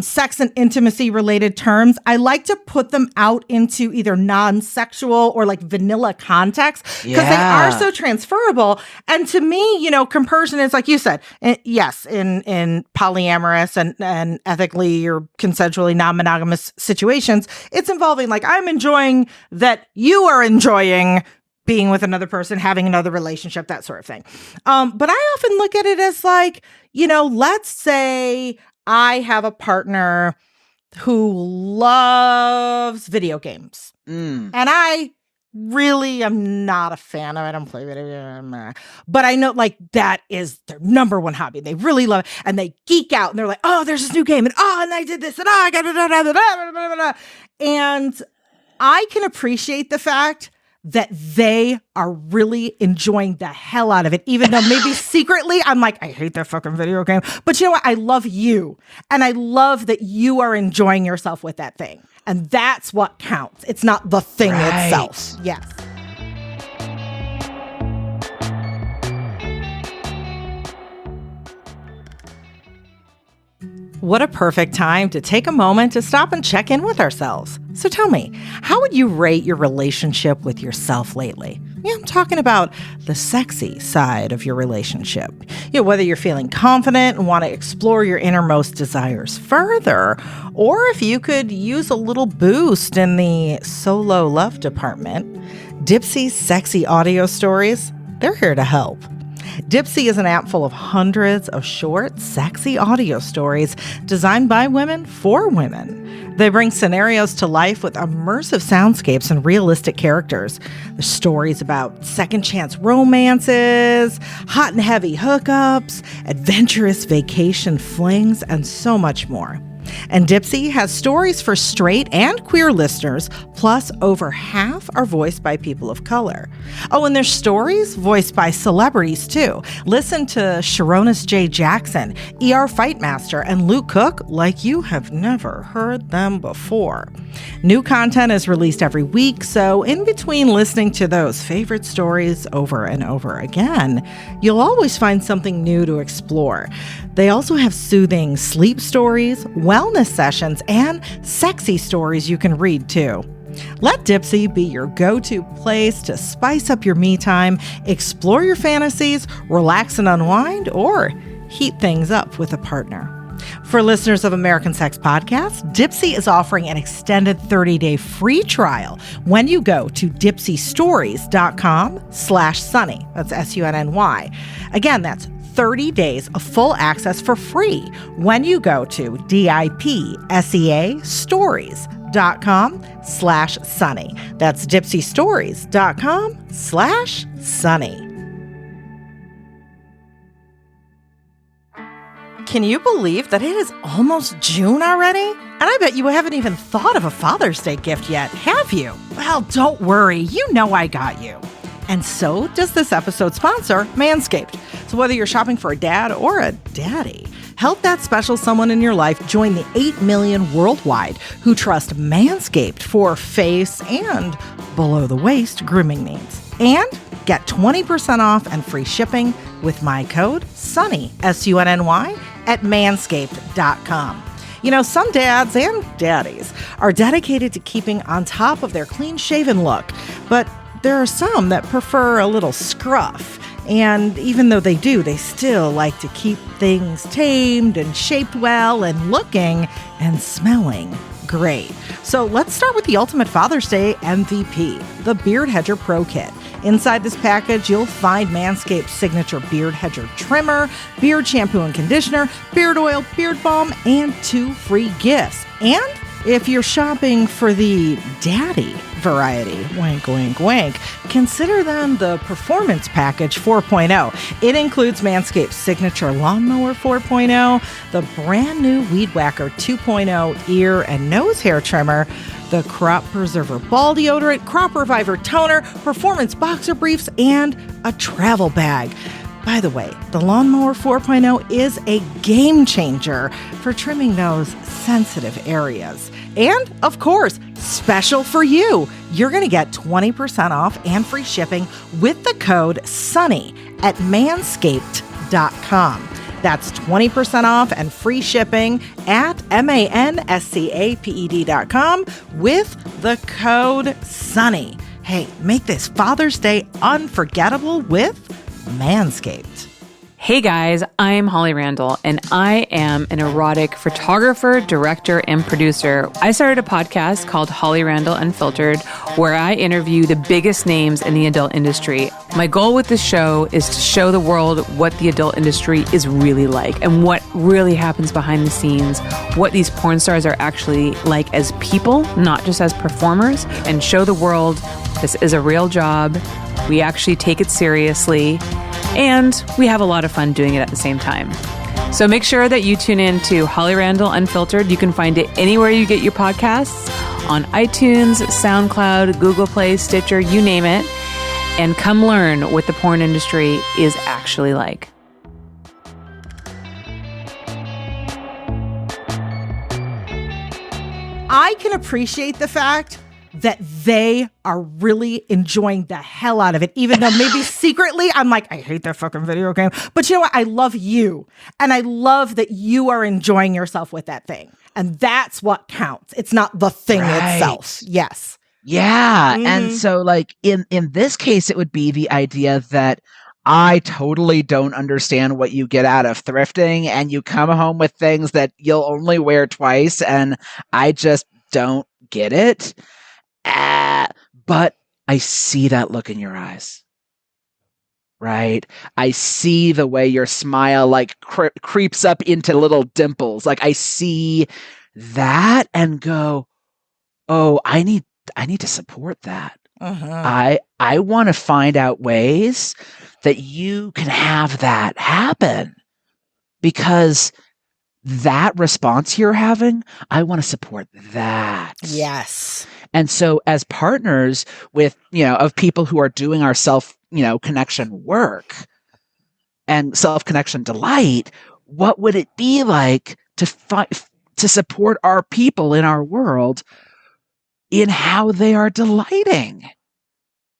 Speaker 2: sex and intimacy related terms. I like to put them out into either non-sexual or like vanilla context because they are so transferable. And to me, compersion is like you said, yes, in polyamorous and ethically or consensually non-monogamous situations, it's involving like I'm enjoying that you are enjoying being with another person, having another relationship, that sort of thing. But I often look at it as like, let's say I have a partner who loves video games. And I really am not a fan of it. I don't play video games. But I know like that is their number one hobby. They really love it. And they geek out and they're like, oh, there's this new game. And I did this. And I got it. And I can appreciate the fact that they are really enjoying the hell out of it, even though maybe secretly I'm like, I hate that fucking video game. But you know what? I love you. And I love that you are enjoying yourself with that thing. And that's what counts. It's not the thing itself. Yes. What a perfect time to take a moment to stop and check in with ourselves. So tell me, how would you rate your relationship with yourself lately? Yeah, I'm talking about the sexy side of your relationship. Whether you're feeling confident and want to explore your innermost desires further, or if you could use a little boost in the solo love department, Dipsy's sexy audio stories, they're here to help. Dipsy is an app full of hundreds of short, sexy audio stories designed by women for women. They bring scenarios to life with immersive soundscapes and realistic characters. There's stories about second chance romances, hot and heavy hookups, adventurous vacation flings, and so much more. And Dipsy has stories for straight and queer listeners, plus over half are voiced by people of color. Oh, and there's stories voiced by celebrities too. Listen to Sharonis J. Jackson, ER Fightmaster, and Luke Cook like you have never heard them before. New content is released every week, so in between listening to those favorite stories over and over again, you'll always find something new to explore. They also have soothing sleep stories, wellness sessions, and sexy stories you can read too. Let Dipsy be your go-to place to spice up your me time, explore your fantasies, relax and unwind, or heat things up with a partner. For listeners of American Sex Podcast, Dipsy is offering an extended 30-day free trial when you go to dipsystories.com/sunny. That's SUNNY. Again, that's 30 days of full access for free when you go to DIPSEA stories.com/sunny. That's dipsystories.com/sunny. Can you believe that it is almost June already? And I bet you haven't even thought of a Father's Day gift yet, have you? Well, don't worry. You know I got you. And so does this episode's sponsor, Manscaped. So whether you're shopping for a dad or a daddy, help that special someone in your life join the 8 million worldwide who trust Manscaped for face and below-the-waist grooming needs. And get 20% off and free shipping with my code SUNNY, SUNNY, at manscaped.com. You know, some dads and daddies are dedicated to keeping on top of their clean-shaven look, but there are some that prefer a little scruff. And even though they do, they still like to keep things tamed and shaped well and looking and smelling great. So let's start with the ultimate Father's Day MVP, the Beard Hedger Pro Kit. Inside this package, you'll find Manscaped's signature Beard Hedger trimmer, beard shampoo and conditioner, beard oil, beard balm, and 2 free gifts. And if you're shopping for the daddy variety, wink, wink, wink, consider then the Performance Package 4.0. It includes Manscaped's signature Lawnmower 4.0, the brand new Weed Whacker 2.0 ear and nose hair trimmer, the Crop Preserver Ball Deodorant, Crop Reviver Toner, Performance Boxer Briefs, and a travel bag. By the way, the Lawnmower 4.0 is a game changer for trimming those sensitive areas. And, of course, special for you, you're going to get 20% off and free shipping with the code SUNNY at manscaped.com. That's 20% off and free shipping at manscaped.com with the code SUNNY. Hey, make this Father's Day unforgettable with Manscaped.
Speaker 4: Hey guys, I'm Holly Randall, and I am an erotic photographer, director, and producer. I started a podcast called Holly Randall Unfiltered, where I interview the biggest names in the adult industry. My goal with this show is to show the world what the adult industry is really like and what really happens behind the scenes, what these porn stars are actually like as people, not just as performers, and show the world this is a real job. We actually take it seriously, and we have a lot of fun doing it at the same time. So make sure that you tune in to Holly Randall Unfiltered. You can find it anywhere you get your podcasts, on iTunes, SoundCloud, Google Play, Stitcher, you name it. And come learn what the porn industry is actually like.
Speaker 2: I can appreciate the fact that they are really enjoying the hell out of it, even though maybe secretly I'm like, I hate that fucking video game. But you know what? I love you. And I love that you are enjoying yourself with that thing. And that's what counts. It's not the thing itself. Yes.
Speaker 3: Yeah. And so like in this case, it would be the idea that I totally don't understand what you get out of thrifting, and you come home with things that you'll only wear twice, and I just don't get it. But I see that look in your eyes, right? I see the way your smile like creeps up into little dimples. Like I see that and go, oh, I need to support that. I want to find out ways that you can have that happen, because that response you're having, I want to support that.
Speaker 2: Yes.
Speaker 3: And so as partners with, of people who are doing our self, connection work and self-connection delight, what would it be like to support our people in our world in how they are delighting?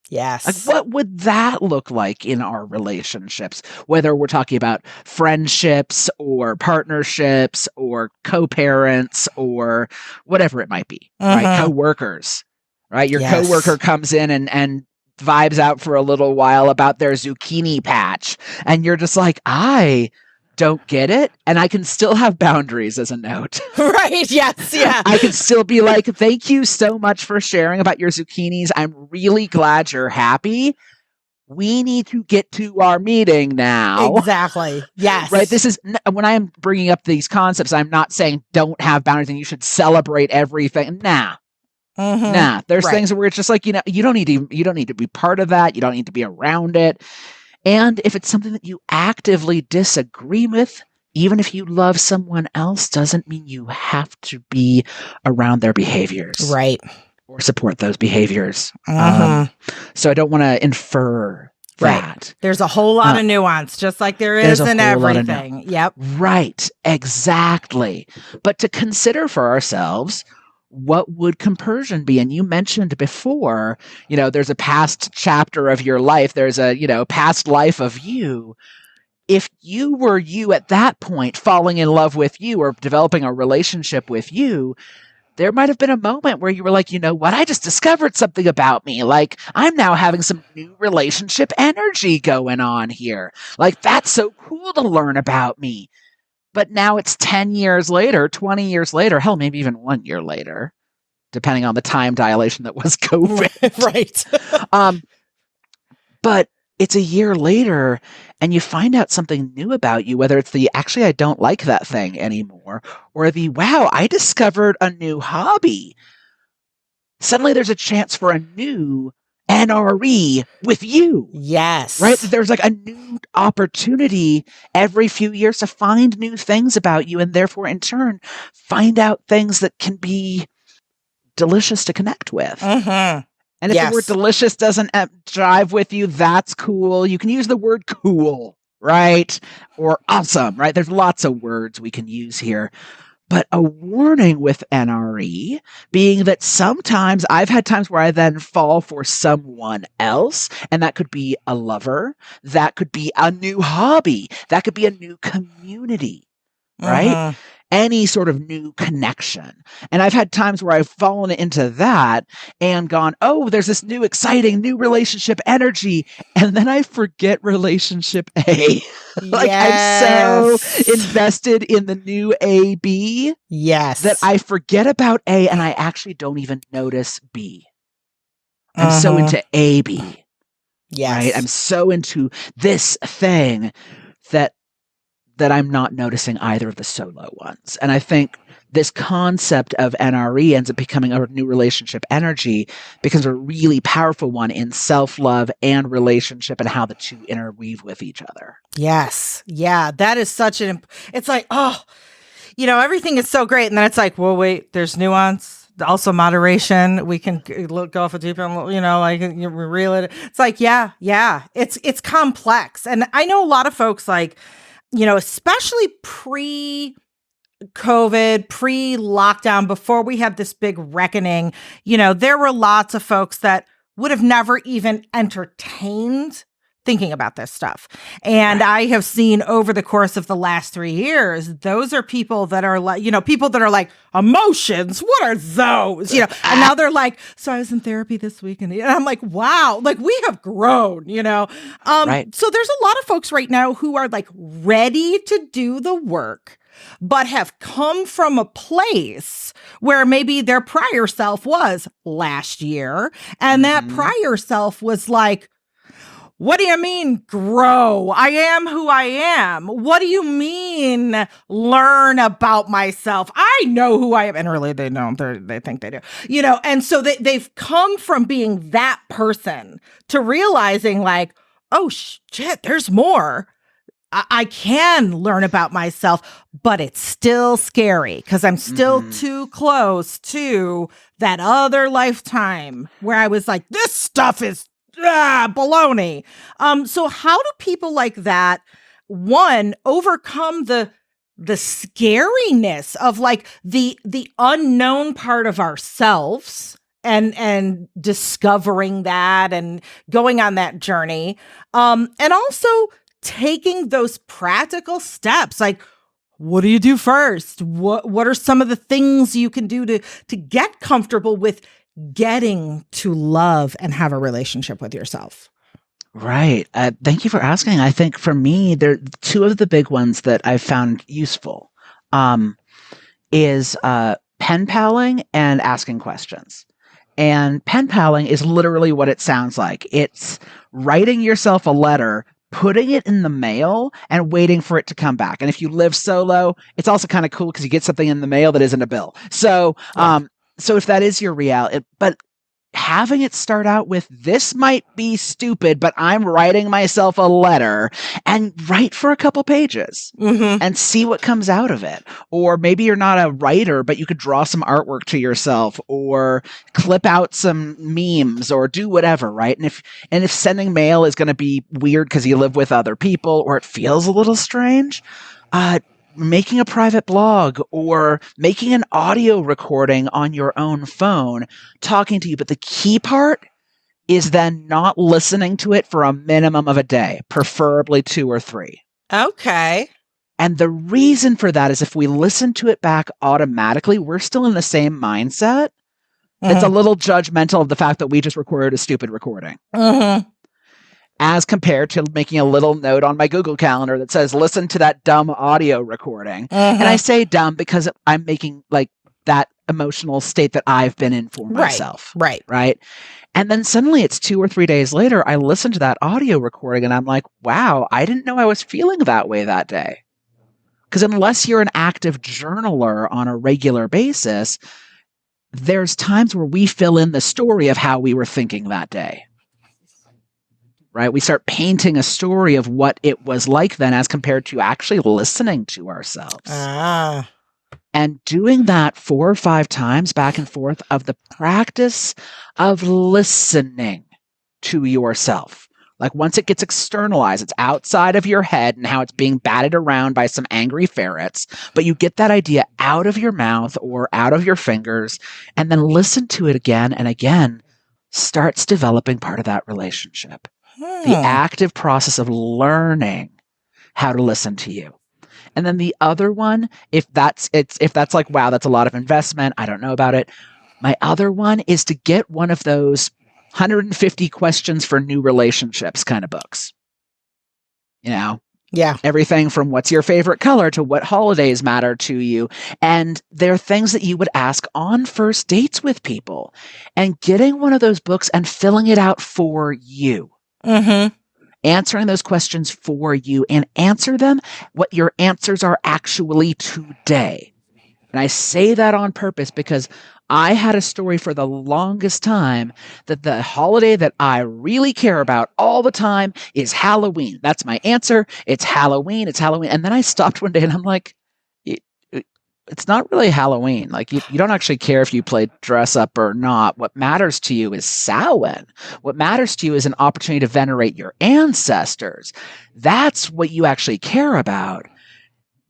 Speaker 2: Yes.
Speaker 3: Like, what would that look like in our relationships? Whether we're talking about friendships or partnerships or co-parents or whatever it might be, right? Co-workers, right? Your co-worker comes in and vibes out for a little while about their zucchini patch. And you're just like, I don't get it, and I can still have boundaries as a note.
Speaker 2: Right. Yes. Yeah.
Speaker 3: I can still be like, thank you so much for sharing about your zucchinis. I'm really glad you're happy. We need to get to our meeting now.
Speaker 2: Exactly. Yes.
Speaker 3: Right. This is when I am bringing up these concepts, I'm not saying don't have boundaries and you should celebrate everything. Nah. There's things where it's just like, you don't need to be part of that. You don't need to be around it. And if it's something that you actively disagree with, even if you love someone else, doesn't mean you have to be around their behaviors.
Speaker 2: Right.
Speaker 3: Or support those behaviors. So I don't want to infer that.
Speaker 2: Right. There's a whole lot of nuance, just like there is in everything. Yep.
Speaker 3: Right. Exactly. But to consider for ourselves, what would compersion be? And you mentioned before, there's a past chapter of your life. There's a, past life of you. If you were you at that point, falling in love with you or developing a relationship with you, there might have been a moment where you were like, you know what? I just discovered something about me. Like, I'm now having some new relationship energy going on here. Like, that's so cool to learn about me. But now it's 10 years later, 20 years later, hell, maybe even 1 year later, depending on the time dilation that was COVID.
Speaker 2: Right.
Speaker 3: But it's a year later and you find out something new about you, whether it's the, actually, I don't like that thing anymore, or the, wow, I discovered a new hobby. Suddenly there's a chance for a new NRE with you.
Speaker 2: Yes.
Speaker 3: Right? There's like a new opportunity every few years to find new things about you and therefore in turn find out things that can be delicious to connect with. And if the word delicious doesn't jive with you, that's cool. You can use the word cool, right? Or awesome, right? There's lots of words we can use here. But a warning with NRE being that sometimes I've had times where I then fall for someone else, and that could be a lover, that could be a new hobby, that could be a new community, right? Any sort of new connection. And I've had times where I've fallen into that and gone, oh, there's this new exciting new relationship energy. And then I forget relationship A. Like I'm so invested in the new AB that I forget about A and I actually don't even notice B. I'm so into AB. Right? I'm so into this thing that I'm not noticing either of the solo ones. And I think this concept of NRE ends up becoming a new relationship energy becomes a really powerful one in self-love and relationship and how the two interweave with each other.
Speaker 2: Yes. Yeah. That is such it's like, oh, everything is so great. And then it's like, well, wait, there's nuance. Also moderation. We can go off a deep end, like you reel it. It's like, yeah. It's complex. And I know a lot of folks like, especially pre-COVID, pre-lockdown, before we had this big reckoning, there were lots of folks that would have never even entertained thinking about this stuff. And I have seen over the course of the last 3 years, those are people that are like, people that are like, emotions, what are those? And now they're like, so I was in therapy this week. And I'm like, wow, like we have grown, So there's a lot of folks right now who are like ready to do the work, but have come from a place where maybe their prior self was last year. And that prior self was like, what do you mean grow? I am who I am. What do you mean learn about myself? I know who I am. And really they don't. They think they do. And so they've come from being that person to realizing like, oh shit, there's more. I can learn about myself, but it's still scary because I'm still too close to that other lifetime where I was like, this stuff is baloney. So how do people like that, one, overcome the scariness of like the unknown part of ourselves and discovering that and going on that journey, and also taking those practical steps, like what do you do first? What are some of the things you can do to get comfortable with getting to love and have a relationship with yourself?
Speaker 3: Right. Thank you for asking. I think for me, there two of the big ones that I've found useful is pen paling and asking questions. And pen paling is literally what it sounds like. It's writing yourself a letter, putting it in the mail, and waiting for it to come back. And if you live solo, it's also kind of cool because you get something in the mail that isn't a bill. So, so if that is your reality, but having it start out with, this might be stupid, but I'm writing myself a letter, and write for a couple pages and see what comes out of it. Or maybe you're not a writer, but you could draw some artwork to yourself or clip out some memes or do whatever, right? And if sending mail is going to be weird because you live with other people or it feels a little strange, making a private blog or making an audio recording on your own phone talking to you. But the key part is then not listening to it for a minimum of a day, preferably 2 or 3.
Speaker 2: Okay.
Speaker 3: And the reason for that is if we listen to it back automatically, we're still in the same mindset. It's a little judgmental of the fact that we just recorded a stupid recording. As compared to making a little note on my Google Calendar that says, listen to that dumb audio recording. And I say dumb because I'm making like that emotional state that I've been in for myself. Right. And then suddenly it's 2 or 3 days later, I listen to that audio recording and I'm like, wow, I didn't know I was feeling that way that day. Because unless you're an active journaler on a regular basis, there's times where we fill in the story of how we were thinking that day. Right? We start painting a story of what it was like then as compared to actually listening to ourselves. And doing that 4 or 5 times back and forth of the practice of listening to yourself. Like once it gets externalized, it's outside of your head and how it's being batted around by some angry ferrets, but you get that idea out of your mouth or out of your fingers and then listen to it again and again, starts developing part of that relationship. The active process of learning how to listen to you. And then the other one, if that's like, wow, that's a lot of investment, I don't know about it. My other one is to get one of those 150 questions for new relationships kind of books. You know?
Speaker 2: Yeah.
Speaker 3: Everything from what's your favorite color to what holidays matter to you. And they're things that you would ask on first dates with people. And getting one of those books and filling it out for you. Answering those questions for you and answer them what your answers are actually today. And I say that on purpose because I had a story for the longest time that the holiday that I really care about all the time is Halloween. That's my answer. It's Halloween. It's Halloween. And then I stopped one day and I'm like, it's not really Halloween. Like you don't actually care if you play dress up or not. What matters to you is Samhain. What matters to you is an opportunity to venerate your ancestors. That's what you actually care about.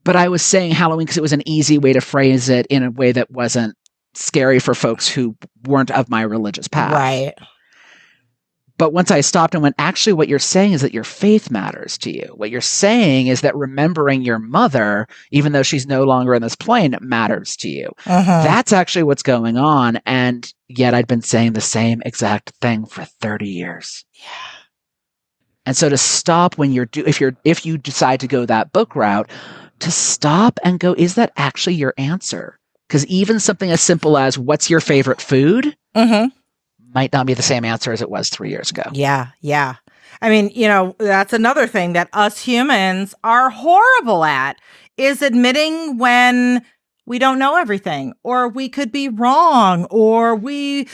Speaker 3: But I was saying Halloween because it was an easy way to phrase it in a way that wasn't scary for folks who weren't of my religious path.
Speaker 2: Right.
Speaker 3: But once I stopped and went, actually, what you're saying is that your faith matters to you. What you're saying is that remembering your mother, even though she's no longer in this plane, matters to you. That's actually what's going on. And yet I'd been saying the same exact thing for 30 years. Yeah. And so to stop when if you decide to go that book route, to stop and go, is that actually your answer? Because even something as simple as what's your favorite food? Might not be the same answer as it was 3 years ago.
Speaker 2: Yeah. I mean, that's another thing that us humans are horrible at is admitting when we don't know everything or we could be wrong or we,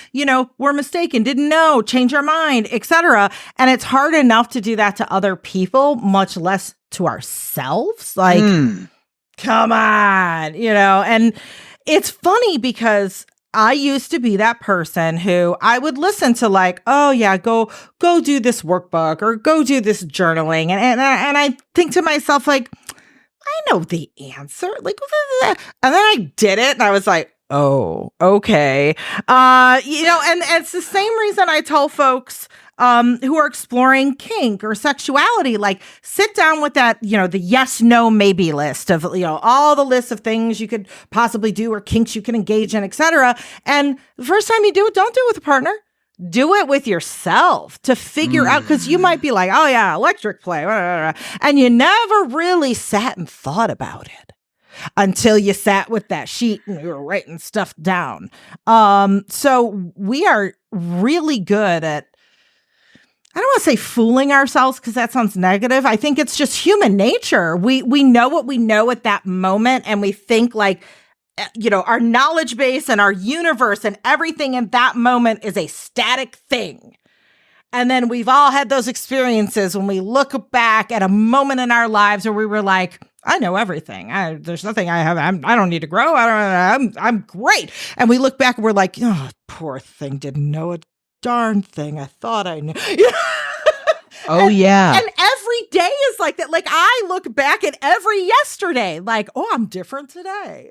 Speaker 2: were mistaken, didn't know, change our mind, etc. And it's hard enough to do that to other people, much less to ourselves. Like, come on, and it's funny because I used to be that person who I would listen to like, oh yeah, go do this workbook or go do this journaling. And I think to myself, like, I know the answer. Like, and then I did it and I was like, oh, okay. And it's the same reason I tell folks who are exploring kink or sexuality, like sit down with that, the yes, no, maybe list of, all the lists of things you could possibly do or kinks you can engage in, etc. And the first time you do it, don't do it with a partner. Do it with yourself to figure out, because you might be like, oh yeah, electric play, blah, blah, blah, and you never really sat and thought about it until you sat with that sheet and you were writing stuff down. So we are really good at, I don't want to say fooling ourselves because that sounds negative. I think it's just human nature. We know what we know at that moment, and we think like, our knowledge base and our universe and everything in that moment is a static thing. And then we've all had those experiences when we look back at a moment in our lives where we were like, I know everything. There's nothing I have. I don't need to grow. I'm great. And we look back and we're like, oh, poor thing, didn't know a darn thing. I thought I knew.
Speaker 3: Yeah.
Speaker 2: And every day is like that. Like I look back at every yesterday, like, oh, I'm different today.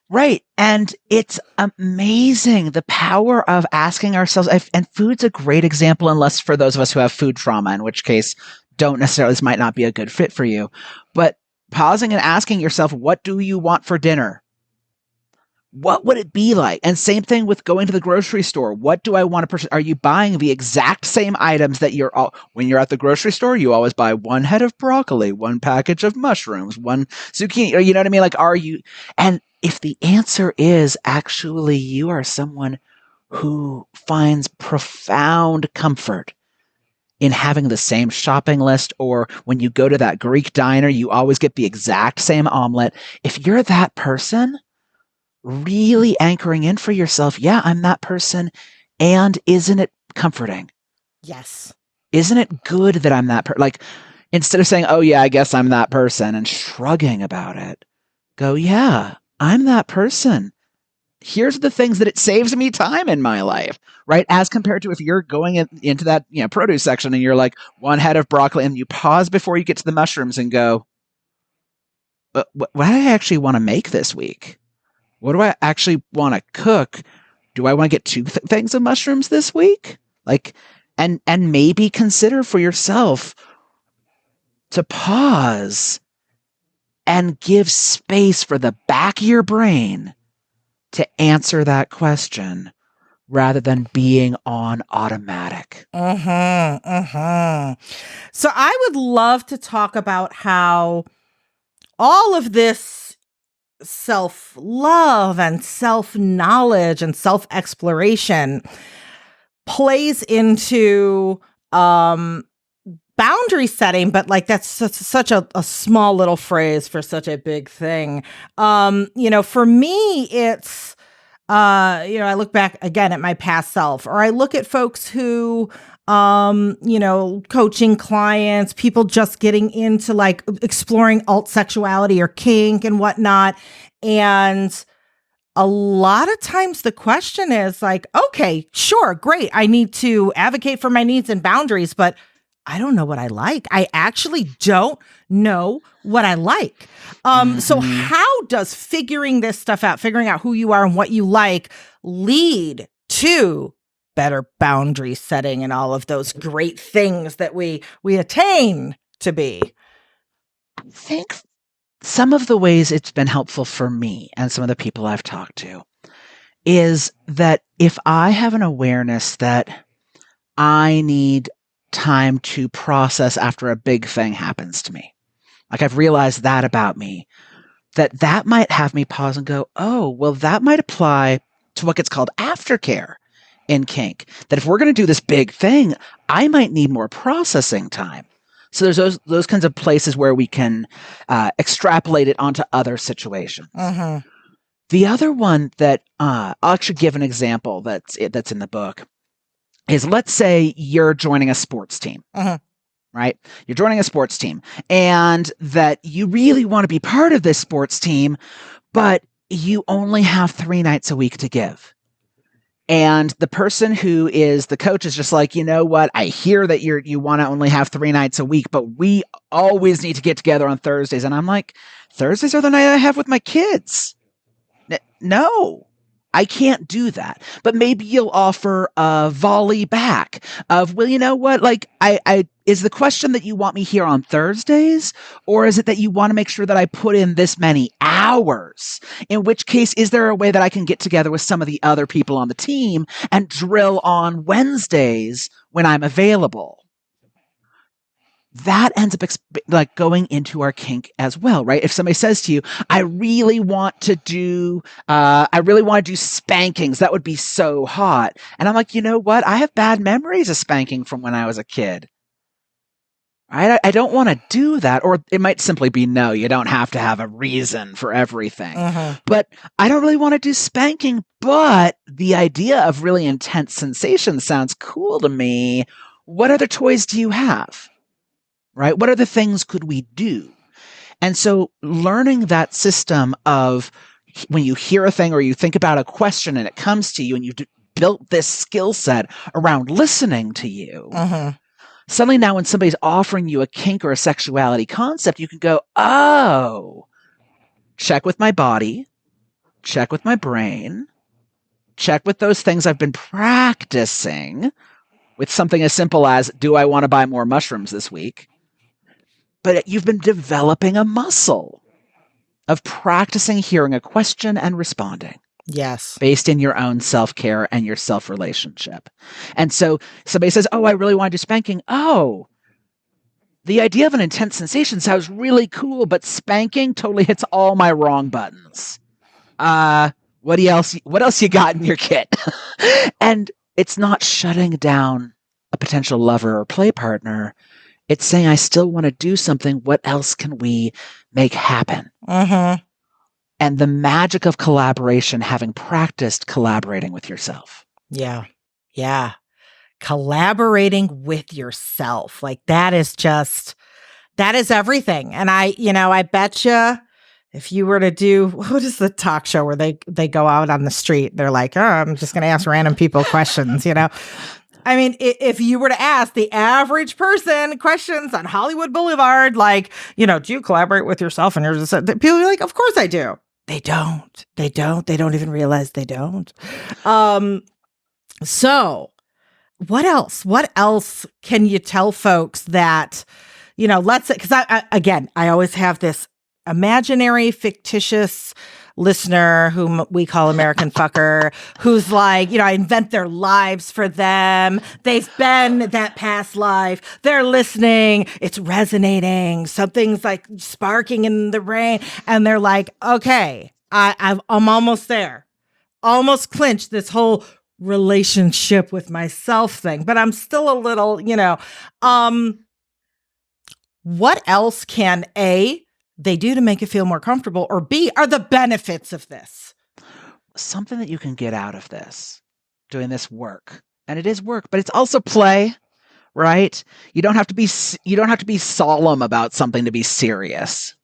Speaker 3: Right. And it's amazing the power of asking ourselves, and food's a great example, unless for those of us who have food trauma, in which case this might not be a good fit for you, but pausing and asking yourself, what do you want for dinner? What would it be like? And same thing with going to the grocery store. What do I want to purchase? Are you buying the exact same items that when you're at the grocery store, you always buy one head of broccoli, one package of mushrooms, one zucchini, or you know what I mean? Like, are you, and if the answer is actually you are someone who finds profound comfort in having the same shopping list, or when you go to that Greek diner, you always get the exact same omelet. If you're that person, really anchoring in for yourself, yeah, I'm that person. And isn't it comforting?
Speaker 2: Yes.
Speaker 3: Isn't it good that I'm that person? Like, instead of saying, oh yeah, I guess I'm that person and shrugging about it, go, yeah, I'm that person. Here's the things that it saves me time in my life, right? As compared to if you're going into that produce section and you're like one head of broccoli and you pause before you get to the mushrooms and go, what do I actually want to make this week? What do I actually want to cook? Do I want to get two things of mushrooms this week? Like, and maybe consider for yourself to pause and give space for the back of your brain to answer that question rather than being on automatic.
Speaker 2: So I would love to talk about how all of this self-love and self-knowledge and self-exploration plays into boundary setting, but like that's such a small little phrase for such a big thing. For me, it's I look back again at my past self, or I look at folks who coaching clients, people just getting into like exploring alt sexuality or kink and whatnot. And a lot of times the question is like, okay, sure, great. I need to advocate for my needs and boundaries, but I don't know what I like. I actually don't know what I like. So how does figuring this stuff out, figuring out who you are and what you like, lead to better boundary setting and all of those great things that we attain to be?
Speaker 3: I think some of the ways it's been helpful for me and some of the people I've talked to is that if I have an awareness that I need time to process after a big thing happens to me, like I've realized that about me, that might have me pause and go, oh, well, that might apply to what gets called aftercare in kink, that if we're going to do this big thing, I might need more processing time. So there's those kinds of places where we can extrapolate it onto other situations. The other one that I'll actually give an example that's in the book is, let's say you're joining a sports team, right? You're joining a sports team, and that you really want to be part of this sports team, but you only have 3 nights a week to give. And the person who is the coach is just like, you know what? I hear that you want to only have 3 nights a week, but we always need to get together on Thursdays. And I'm like, Thursdays are the night I have with my kids. No, I can't do that. But maybe you'll offer a volley back of, well, you know what? Like I is the question that you want me here on Thursdays, or is it that you want to make sure that I put in this many hours? In which case, is there a way that I can get together with some of the other people on the team and drill on Wednesdays when I'm available? That ends up like going into our kink as well, right? If somebody says to you, I really want to do spankings. That would be so hot. And I'm like, you know what? I have bad memories of spanking from when I was a kid. I don't want to do that. Or it might simply be, no, you don't have to have a reason for everything. But I don't really want to do spanking, but the idea of really intense sensations sounds cool to me. What other toys do you have? Right? What other things could we do? And so learning that system of when you hear a thing or you think about a question and it comes to you and you built this skill set around listening to you, suddenly now when somebody's offering you a kink or a sexuality concept, you can go, oh, check with my body, check with my brain, check with those things I've been practicing with something as simple as, do I want to buy more mushrooms this week? But you've been developing a muscle of practicing hearing a question and responding.
Speaker 2: Yes.
Speaker 3: Based in your own self-care and your self-relationship. And so somebody says, oh, I really want to do spanking. Oh, the idea of an intense sensation sounds really cool, but spanking totally hits all my wrong buttons. What else you got in your kit? And it's not shutting down a potential lover or play partner. It's saying, I still want to do something. What else can we make happen? And the magic of collaboration, having practiced collaborating with yourself.
Speaker 2: Yeah. Yeah. Collaborating with yourself. Like that is everything. And I bet you if you were to do, what is the talk show where they go out on the street? They're like, oh, I'm just going to ask random people questions, I mean, if you were to ask the average person questions on Hollywood Boulevard, like, do you collaborate with yourself? And people are like, of course I do. They don't. They don't even realize they don't. So what else? What else can you tell folks that, let's say, because I always have this imaginary, fictitious listener whom we call American fucker, who's like, I invent their lives for them. They've been that past life. They're listening. It's resonating. Something's like sparking in the brain. And they're like, okay, I'm almost there. Almost clinched this whole relationship with myself thing, but I'm still a little, what else can they do to make it feel more comfortable, or B, are the benefits of this?
Speaker 3: Something that you can get out of this, doing this work, and it is work, but it's also play, right? You don't have to be solemn about something to be serious.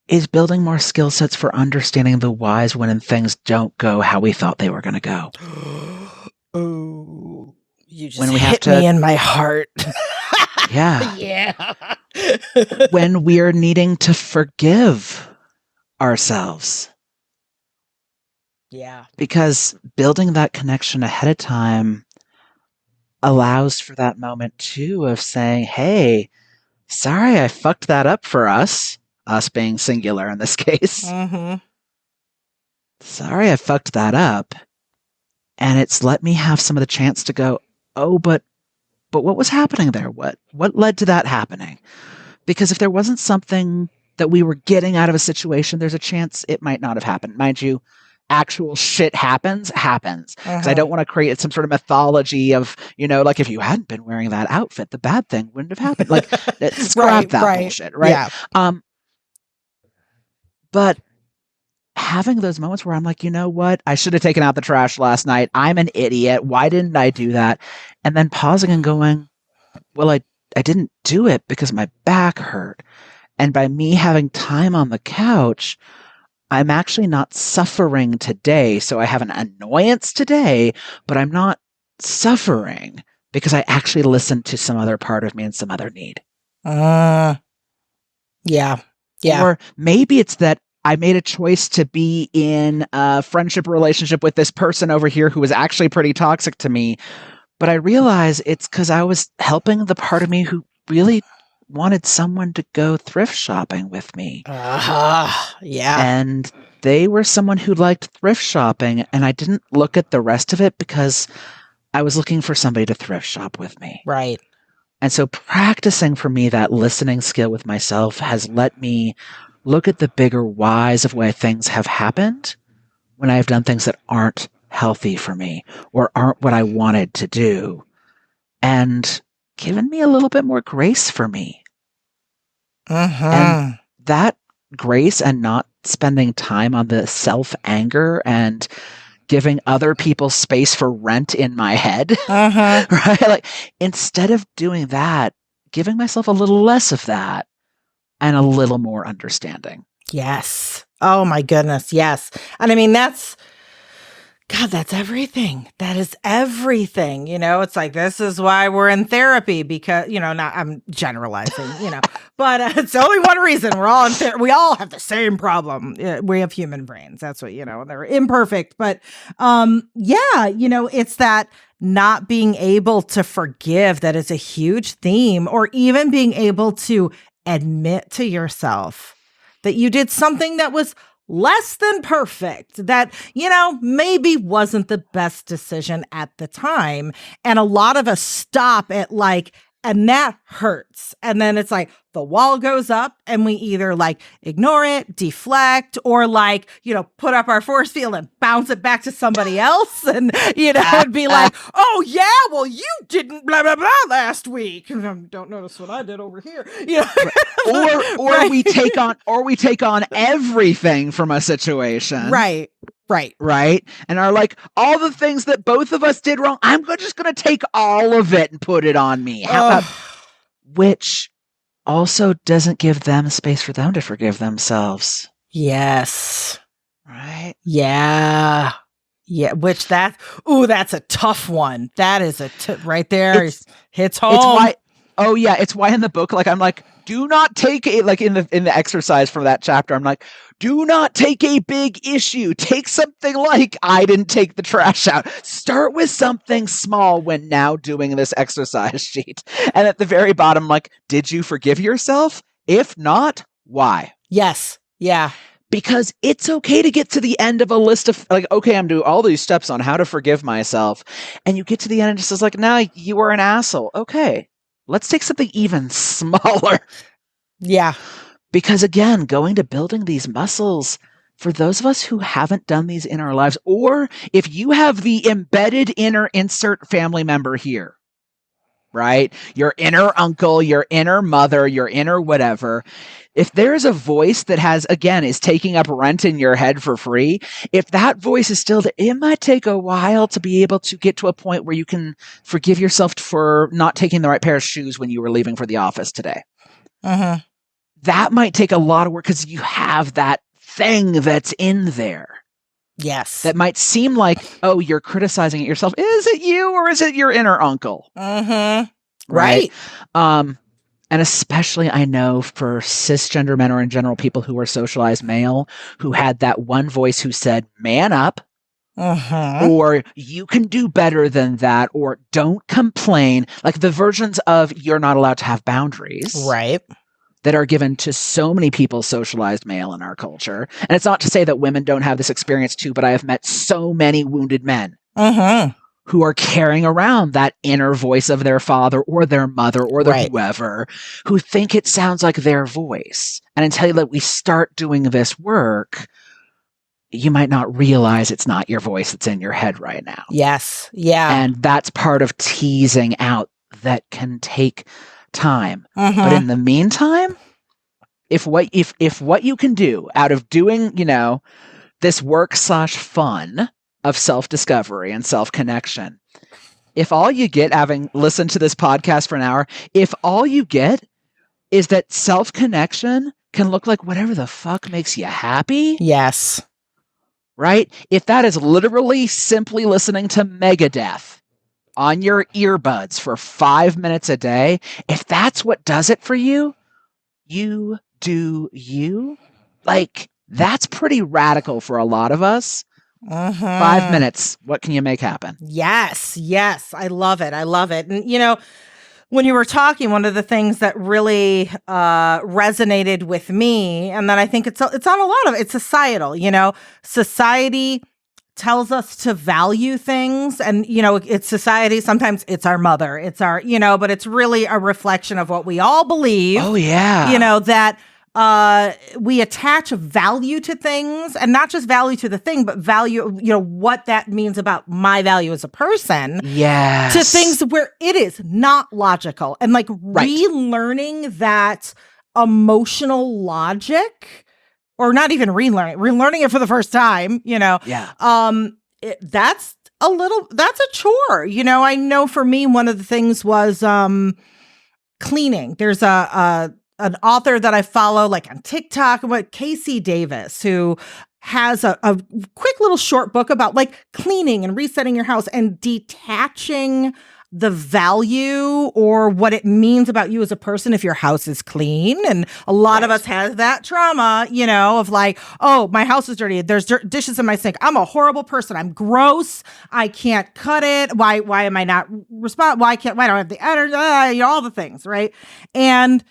Speaker 3: Is building more skill sets for understanding the whys when things don't go how we thought they were going to go.
Speaker 2: Oh, you just
Speaker 3: when we
Speaker 2: hit me in my heart.
Speaker 3: Yeah.
Speaker 2: Yeah.
Speaker 3: When we're needing to forgive ourselves.
Speaker 2: Yeah.
Speaker 3: Because building that connection ahead of time allows for that moment too of saying, hey, sorry, I fucked that up for us being singular in this case. Sorry, I fucked that up. And it's let me have some of the chance to go, oh, but what was happening there? What led to that happening? Because if there wasn't something that we were getting out of a situation, there's a chance it might not have happened. Mind you, actual shit happens. Because I don't want to create some sort of mythology of, like if you hadn't been wearing that outfit, the bad thing wouldn't have happened. Like, scrap that bullshit, right?
Speaker 2: Yeah.
Speaker 3: But having those moments where I'm like, you know what? I should have taken out the trash last night. I'm an idiot. Why didn't I do that? And then pausing and going, well, I didn't do it because my back hurt. And by me having time on the couch, I'm actually not suffering today. So I have an annoyance today, but I'm not suffering because I actually listened to some other part of me and some other need.
Speaker 2: Yeah.
Speaker 3: Or maybe it's that I made a choice to be in a friendship relationship with this person over here who was actually pretty toxic to me, But I realize it's because I was helping the part of me who really wanted someone to go thrift shopping with me.
Speaker 2: Yeah.
Speaker 3: And they were someone who liked thrift shopping, and I didn't look at the rest of it because I was looking for somebody to thrift shop with me.
Speaker 2: Right.
Speaker 3: And so practicing for me that listening skill with myself has let me look at the bigger whys of why things have happened when I have done things that aren't healthy for me or aren't what I wanted to do, and given me a little bit more grace for me. And that grace and not spending time on the self-anger and giving other people space for rent in my head, right? Like, instead of doing that, giving myself a little less of that and a little more understanding.
Speaker 2: Yes. Oh my goodness. Yes. And I mean, that's everything. That is everything. It's like, this is why we're in therapy, because, not, I'm generalizing, but it's only one reason we're all in therapy. We all have the same problem. We have human brains. That's what, they're imperfect. But it's that not being able to forgive that is a huge theme, or even being able to admit to yourself that you did something that was less than perfect, that, maybe wasn't the best decision at the time. And a lot of us stop at and that hurts. And then it's like the wall goes up and we either ignore it, deflect, or put up our force field and bounce it back to somebody else. And, it'd be like, oh yeah, well, you didn't blah, blah, blah last week. Don't notice what I did over here.
Speaker 3: Or right. we take on everything from a situation.
Speaker 2: Right.
Speaker 3: And are like, all the things that both of us did wrong, I'm just going to take all of it and put it on me. How about, which also doesn't give them space for them to forgive themselves.
Speaker 2: Yes.
Speaker 3: Right?
Speaker 2: Yeah. Yeah. Which that's a tough one. That is right there. Hits home.
Speaker 3: It's why in the book, I'm like, do not take it, in the exercise from that chapter, I'm like, do not take a big issue. Take something like, I didn't take the trash out. Start with something small when now doing this exercise sheet. And at the very bottom, did you forgive yourself? If not, why?
Speaker 2: Yes. Yeah.
Speaker 3: Because it's okay to get to the end of a list of okay, I'm doing all these steps on how to forgive myself. And you get to the end and just says no, you were an asshole. Okay, let's take something even smaller.
Speaker 2: Yeah.
Speaker 3: Because again, going to building these muscles, for those of us who haven't done these in our lives, or if you have the embedded inner insert family member here, right? Your inner uncle, your inner mother, your inner whatever. If there's a voice that is taking up rent in your head for free, if that voice is still there, it might take a while to be able to get to a point where you can forgive yourself for not taking the right pair of shoes when you were leaving for the office today. That might take a lot of work because you have that thing that's in there.
Speaker 2: Yes.
Speaker 3: That might seem like, oh, you're criticizing it yourself. Is it you or is it your inner uncle?
Speaker 2: Right.
Speaker 3: And especially I know for cisgender men or in general people who are socialized male who had that one voice who said, man up, or you can do better than that, or don't complain. The versions of you're not allowed to have boundaries.
Speaker 2: Right.
Speaker 3: That are given to so many people socialized male in our culture. And it's not to say that women don't have this experience too, but I have met so many wounded men who are carrying around that inner voice of their father or their mother or their whoever, who think it sounds like their voice. And until that we start doing this work, you might not realize it's not your voice that's in your head right now.
Speaker 2: Yes. Yeah.
Speaker 3: And that's part of teasing out that can take time. But in the meantime, if what you can do out of doing, this work/fun of self-discovery and self-connection, if all you get, having listened to this podcast for an hour, if all you get is that self-connection can look like whatever the fuck makes you happy.
Speaker 2: Yes.
Speaker 3: Right? If that is literally simply listening to Megadeth on your earbuds for 5 minutes a day, if that's what does it for you, you do you. That's pretty radical for a lot of us, 5 minutes. What can you make happen?
Speaker 2: Yes. I love it. And, when you were talking, one of the things that really resonated with me, and that I think it's on a lot of it's societal. Society tells us to value things, and it's society. Sometimes it's our mother, it's our but it's really a reflection of what we all believe.
Speaker 3: Oh yeah,
Speaker 2: that we attach value to things, and not just value to the thing, but value, what that means about my value as a person.
Speaker 3: Yes.
Speaker 2: To things where it is not logical, and relearning that emotional logic, or not even relearning it for the first time,
Speaker 3: Yeah.
Speaker 2: That's a chore. I know for me, one of the things was cleaning. There's an author that I follow, like on TikTok, Casey Davis, who has a quick little short book about like cleaning and resetting your house and detaching the value or what it means about you as a person if your house is clean. And a lot of us have that trauma, of like, oh, my house is dirty. There's dishes in my sink. I'm a horrible person. I'm gross. I can't cut it. Why am I not respond? Why don't I have the energy? All the things, right? And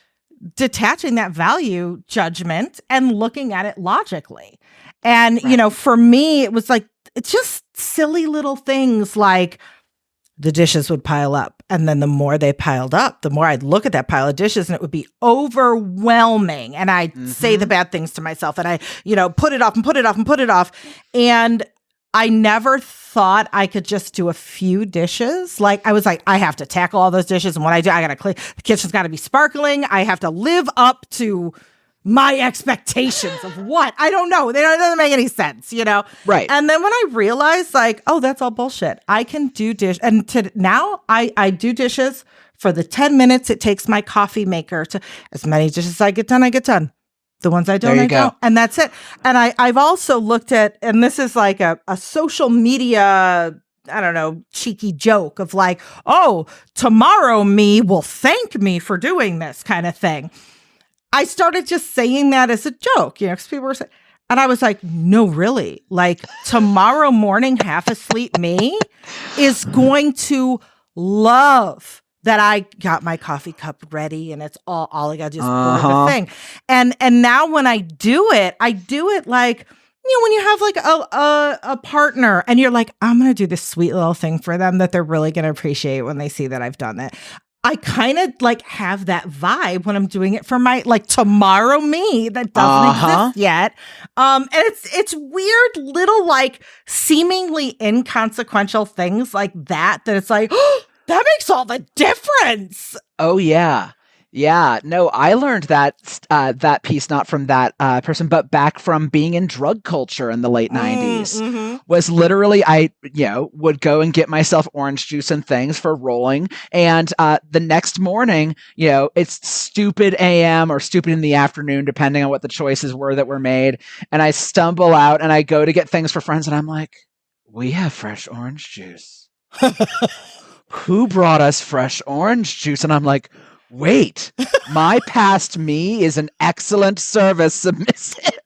Speaker 2: detaching that value judgment and looking at it logically. And, for me, it was like, it's just silly little things like the dishes would pile up. And then the more they piled up, the more I'd look at that pile of dishes and it would be overwhelming. And I'd say the bad things to myself and I, put it off and put it off and put it off. And I never thought I could just do a few dishes. Like I was like, I have to tackle all those dishes. And when I do, I got to clean. The kitchen's got to be sparkling. I have to live up to my expectations of what? I don't know. It doesn't make any sense,
Speaker 3: Right.
Speaker 2: And then when I realized like, oh, that's all bullshit. I can do now I do dishes for the 10 minutes it takes my coffee maker to, as many dishes as I get done. The ones I don't, I don't. And that's it. And I've also looked at, and this is like a social media, I don't know, cheeky joke of like, oh, tomorrow me will thank me for doing this kind of thing. I started just saying that as a joke, because people were saying, and I was like, no, really, like tomorrow morning, half asleep me is going to love that I got my coffee cup ready and it's all I got to do is pour the thing. And now when I do it like, when you have like a partner and you're like, I'm going to do this sweet little thing for them that they're really going to appreciate when they see that I've done it. I kind of like have that vibe when I'm doing it for my like tomorrow me that doesn't exist yet. And it's weird little like seemingly inconsequential things like that it's like, oh, that makes all the difference.
Speaker 3: Oh yeah. Yeah, no, I learned that piece not from that person, but back from being in drug culture in the late 90s. Was literally I would go and get myself orange juice and things for rolling, and the next morning, it's stupid AM or stupid in the afternoon, depending on what the choices were that were made, and I stumble out and I go to get things for friends, and I'm like, we have fresh orange juice. Who brought us fresh orange juice? And I'm like, wait, my past me is an excellent service submissive.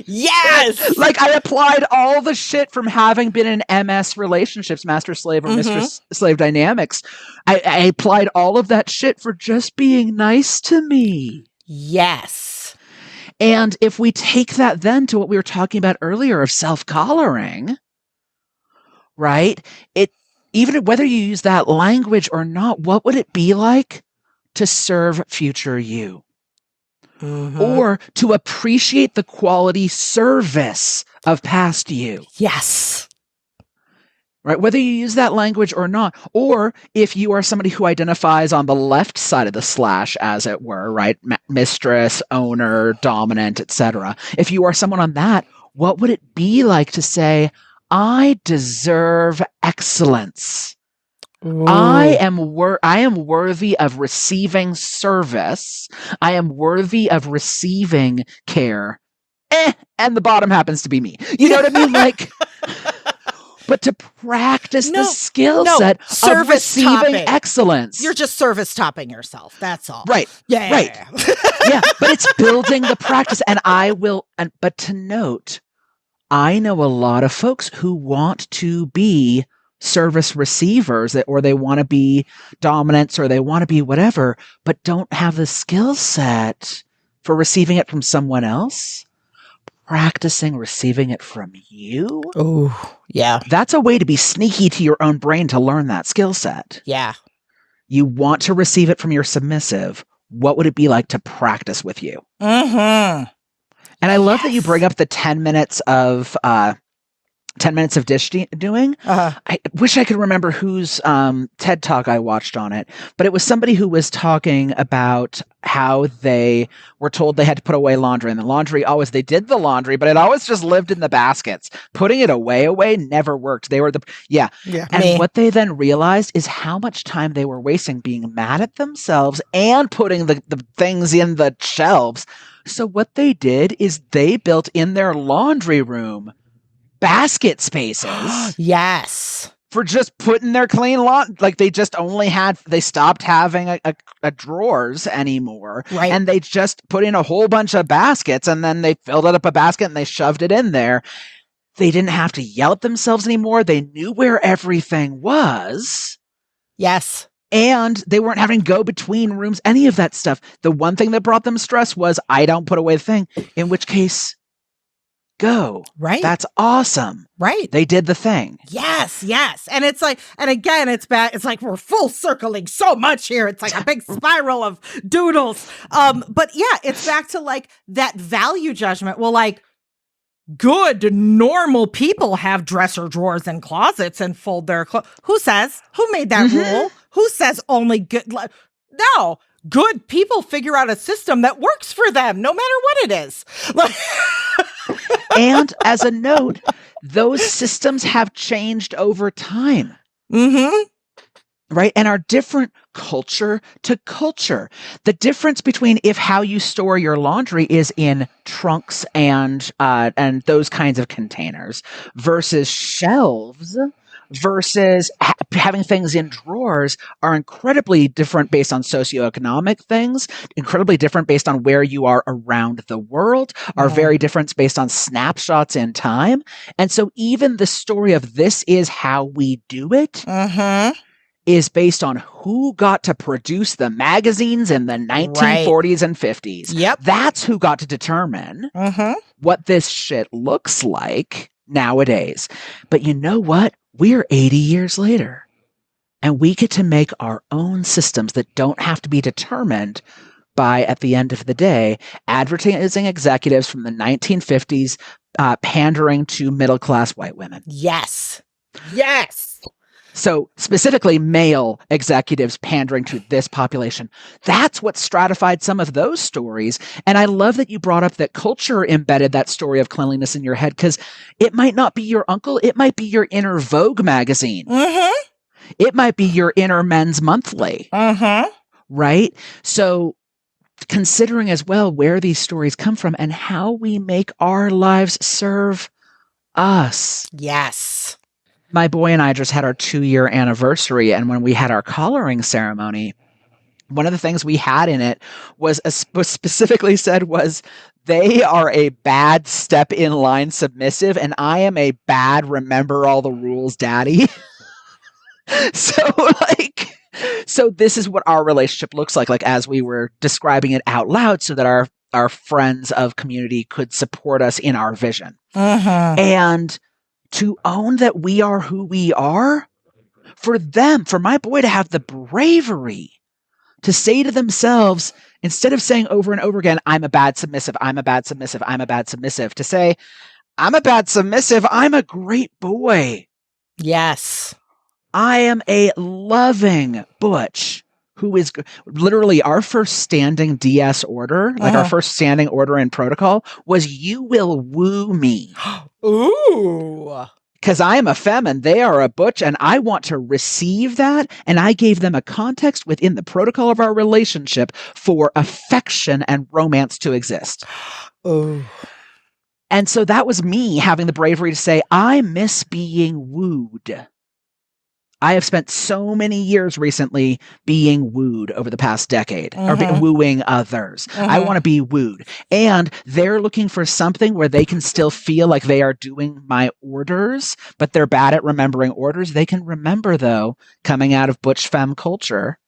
Speaker 2: Yes!
Speaker 3: Like I applied all the shit from having been in MS relationships, master-slave or mistress-slave dynamics. I applied all of that shit for just being nice to me.
Speaker 2: Yes.
Speaker 3: And if we take that then to what we were talking about earlier of self-collaring, right? Even whether you use that language or not, what would it be like to serve future you? Or to appreciate the quality service of past you?
Speaker 2: Yes.
Speaker 3: Right? Whether you use that language or not, or if you are somebody who identifies on the left side of the slash, as it were, right? Mistress, owner, dominant, etc. If you are someone on that, what would it be like to say, I deserve excellence. Ooh. I am worthy of receiving service. I am worthy of receiving care. And the bottom happens to be me. You know what I mean? Like, but to practice the skill set of receiving excellence.
Speaker 2: You're just service topping yourself. That's all.
Speaker 3: Right.
Speaker 2: Yeah.
Speaker 3: Right. Yeah. But it's building the practice. And but to note, I know a lot of folks who want to be service receivers, or they want to be dominants, or they want to be whatever, but don't have the skill set for receiving it from someone else. Practicing receiving it from you.
Speaker 2: Oh, yeah.
Speaker 3: That's a way to be sneaky to your own brain to learn that skill set.
Speaker 2: Yeah.
Speaker 3: You want to receive it from your submissive. What would it be like to practice with you?
Speaker 2: Mm-hmm.
Speaker 3: And I love that you bring up the 10 minutes of 10 minutes of dish doing. I wish I could remember whose TED Talk I watched on it, but it was somebody who was talking about how they were told they had to put away laundry, and the laundry always, they did the laundry, but it always just lived in the baskets. Putting it away never worked. They were and what they then realized is how much time they were wasting being mad at themselves and putting the things in the shelves. So what they did is they built in their laundry room basket spaces.
Speaker 2: Yes.
Speaker 3: For just putting their clean laundry. Like they stopped having a drawers anymore.
Speaker 2: Right.
Speaker 3: And they just put in a whole bunch of baskets, and then they filled it up a basket and they shoved it in there. They didn't have to yell at themselves anymore. They knew where everything was.
Speaker 2: Yes.
Speaker 3: And they weren't having to go between rooms, any of that stuff. The one thing that brought them stress was, I don't put away the thing, in which case, go.
Speaker 2: Right.
Speaker 3: That's awesome.
Speaker 2: Right.
Speaker 3: They did the thing.
Speaker 2: Yes. And it's like, and again, it's bad. It's like we're full circling so much here. It's like a big spiral of doodles. But yeah, it's back to like that value judgment. Well, like good, normal people have dresser drawers and closets and fold their clothes. Who says? Who made that rule? Who says only good? No. Good people figure out a system that works for them, no matter what it is.
Speaker 3: And as a note, those systems have changed over time.
Speaker 2: Mm-hmm.
Speaker 3: Right? And are different culture to culture. The difference between how you store your laundry is in trunks and those kinds of containers versus shelves versus having things in drawers are incredibly different based on socioeconomic things, incredibly different based on where you are around the world, are very different based on snapshots in time. And so even the story of this is how we do it is based on who got to produce the magazines in the 1940s and 50s.
Speaker 2: Yep.
Speaker 3: That's who got to determine what this shit looks like nowadays. But you know what? We're 80 years later, and we get to make our own systems that don't have to be determined by, at the end of the day, advertising executives from the 1950s pandering to middle-class white women.
Speaker 2: Yes.
Speaker 3: So specifically male executives pandering to this population. That's what stratified some of those stories. And I love that you brought up that culture embedded that story of cleanliness in your head, because it might not be your uncle. It might be your inner Vogue magazine. It might be your inner Men's Monthly. Right? So considering as well where these stories come from and how we make our lives serve us.
Speaker 2: Yes.
Speaker 3: My boy and I just had our 2-year anniversary, and when we had our collaring ceremony, one of the things we had in it was specifically said was, they are a bad step in line submissive, and I am a bad remember all the rules daddy. So this is what our relationship looks like as we were describing it out loud, so that our friends of community could support us in our vision. And to own that we are who we are, for my boy to have the bravery to say to themselves, instead of saying over and over again, I'm a bad submissive, I'm a bad submissive, I'm a bad submissive, to say, I'm a bad submissive, I'm a great boy.
Speaker 2: Yes.
Speaker 3: I am a loving butch who is literally our first standing DS order, like our first standing order in protocol was, you will woo me.
Speaker 2: Ooh.
Speaker 3: Because I am a femme and they are a butch, and I want to receive that. And I gave them a context within the protocol of our relationship for affection and romance to exist.
Speaker 2: Oh.
Speaker 3: And so that was me having the bravery to say, I miss being wooed. I have spent so many years recently being wooed over the past decade, or wooing others. I want to be wooed. And they're looking for something where they can still feel like they are doing my orders, but they're bad at remembering orders. They can remember, though, coming out of butch femme culture,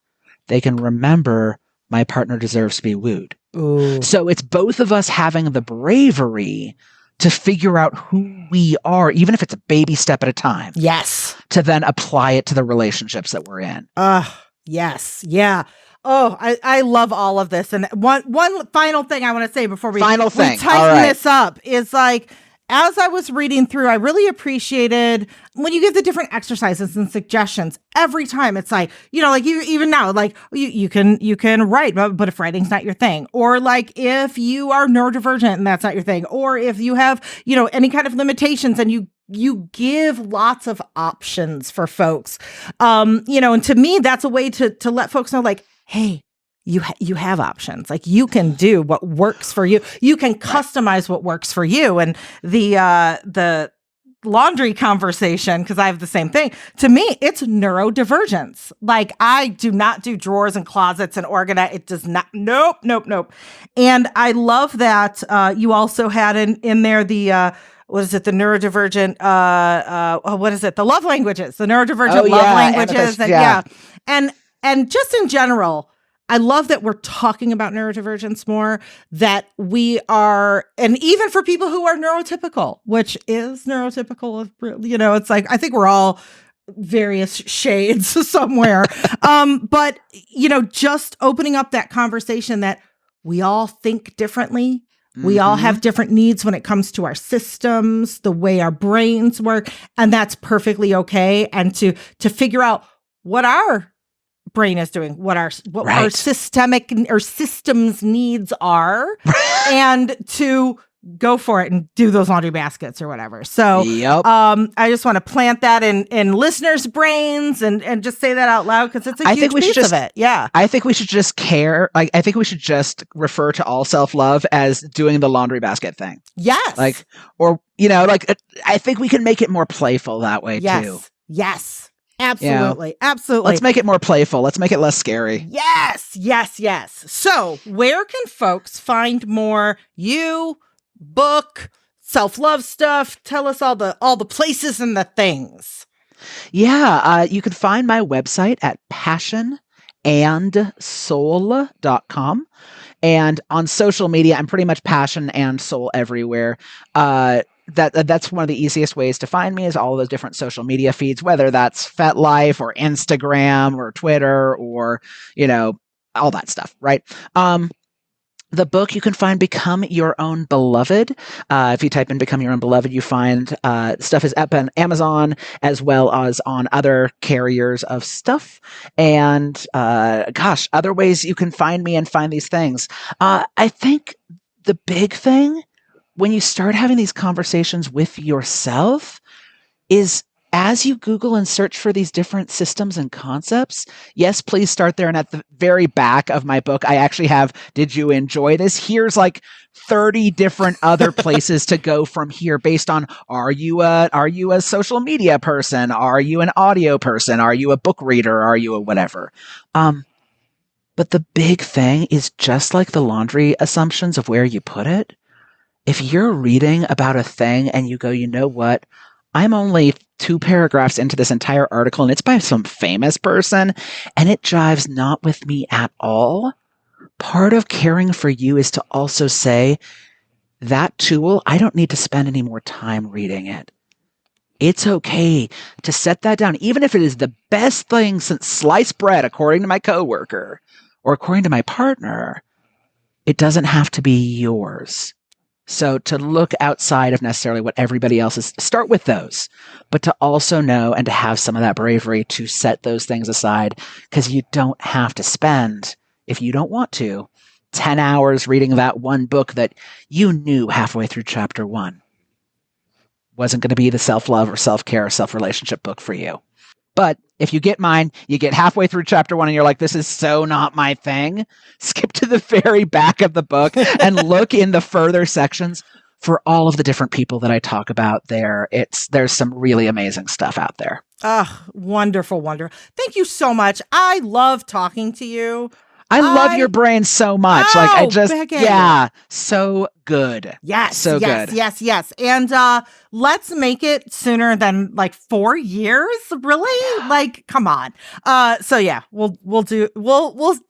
Speaker 3: they can remember my partner deserves to be wooed.
Speaker 2: Ooh.
Speaker 3: So it's both of us having the bravery to figure out who we are, even if it's a baby step at a time.
Speaker 2: Yes.
Speaker 3: To then apply it to the relationships that we're in.
Speaker 2: Yes. Yeah. Oh, I love all of this. And one final thing I want to say before we tighten this up is like, as I was reading through, I really appreciated when you give the different exercises and suggestions every time. It's like, you know, like even now, like you can write, but if writing's not your thing, or like if you are neurodivergent and that's not your thing, or if you have, you know, any kind of limitations, and you give lots of options for folks. You know, and to me, that's a way to let folks know, like, hey, you have options. Like, you can do what works for you. You can customize what works for you. And the laundry conversation, because I have the same thing. To me, it's neurodivergence. Like, I do not do drawers and closets and organize. It does not. Nope. And I love that you also had in there the what is it? The neurodivergent. What is it? The love languages. The neurodivergent love languages. And just in general, I love that we're talking about neurodivergence more, that we are, and even for people who are neurotypical, which is neurotypical, you know, it's like, I think we're all various shades somewhere. But, you know, just opening up that conversation that we all think differently. We all have different needs when it comes to our systems, the way our brains work, and that's perfectly okay. And to figure out what our brain is doing, what our systemic or systems needs are, and to go for it and do those laundry baskets or whatever. So I just want to plant that in listeners' brains and just say that out loud, because it's a huge piece of it. Yeah.
Speaker 3: I think we should just care. Like, I think we should just refer to all self-love as doing the laundry basket thing.
Speaker 2: Yes.
Speaker 3: Like, or, you know, like, I think we can make it more playful that way too.
Speaker 2: Yes. Absolutely. You know, absolutely.
Speaker 3: Let's make it more playful. Let's make it less scary.
Speaker 2: Yes. So where can folks find more book, self-love stuff? Tell us all the places and the things.
Speaker 3: Yeah. You can find my website at passionandsoul.com. And on social media, I'm pretty much passion and soul everywhere. That's one of the easiest ways to find me, is all those different social media feeds, whether that's FetLife or Instagram or Twitter or, you know, all that stuff, right? The book you can find, Become Your Own Beloved. If you type in Become Your Own Beloved, you find stuff is up on Amazon as well as on other carriers of stuff. And other ways you can find me and find these things. I think the big thing when you start having these conversations with yourself is, as you Google and search for these different systems and concepts, yes, please start there. And at the very back of my book, I actually have, did you enjoy this? Here's like 30 different other places to go from here based on, are you a social media person? Are you an audio person? Are you a book reader? Are you a whatever? But the big thing is, just like the laundry assumptions of where you put it, if you're reading about a thing and you go, you know what? I'm only 2 paragraphs into this entire article and it's by some famous person and it jives not with me at all. Part of caring for you is to also say, that tool, I don't need to spend any more time reading it. It's okay to set that down, even if it is the best thing since sliced bread, according to my coworker or according to my partner. It doesn't have to be yours. So to look outside of necessarily what everybody else is, start with those, but to also know and to have some of that bravery to set those things aside, because you don't have to spend, if you don't want to, 10 hours reading that one book that you knew halfway through chapter 1 wasn't going to be the self-love or self-care or self-relationship book for you. But if you get mine, you get halfway through chapter 1 and you're like, this is so not my thing. Skip to the very back of the book and look in the further sections for all of the different people that I talk about there. There's some really amazing stuff out there.
Speaker 2: Oh, wonderful, wonderful. Thank you so much. I love talking to you.
Speaker 3: I love your brain so much. So good.
Speaker 2: Yes,
Speaker 3: so
Speaker 2: yes,
Speaker 3: good.
Speaker 2: yes. And let's make it sooner than like 4 years. Really? Like, come on. So yeah, we'll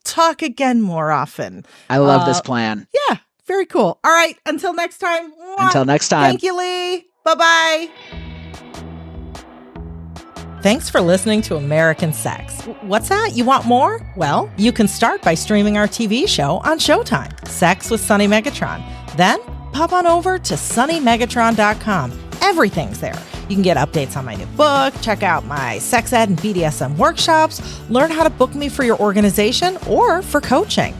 Speaker 2: talk again more often.
Speaker 3: I love this plan.
Speaker 2: Yeah, very cool. All right, until next time.
Speaker 3: Until next time.
Speaker 2: Thank you, Lee. Bye-bye. Thanks for listening to American Sex. What's that? You want more? Well, you can start by streaming our TV show on Showtime, Sex with Sunny Megatron. Then pop on over to sunnymegatron.com. Everything's there. You can get updates on my new book, check out my sex ed and BDSM workshops, learn how to book me for your organization or for coaching.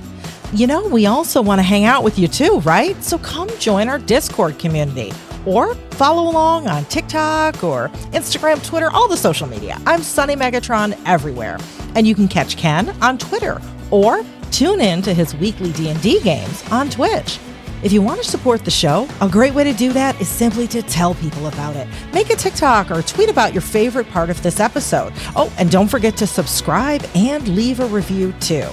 Speaker 2: You know, we also want to hang out with you too, right? So come join our Discord community. Or follow along on TikTok or Instagram, Twitter, all the social media. I'm Sunny Megatron everywhere. And you can catch Ken on Twitter or tune in to his weekly D&D games on Twitch. If you want to support the show, a great way to do that is simply to tell people about it. Make a TikTok or tweet about your favorite part of this episode. Oh, and don't forget to subscribe and leave a review too.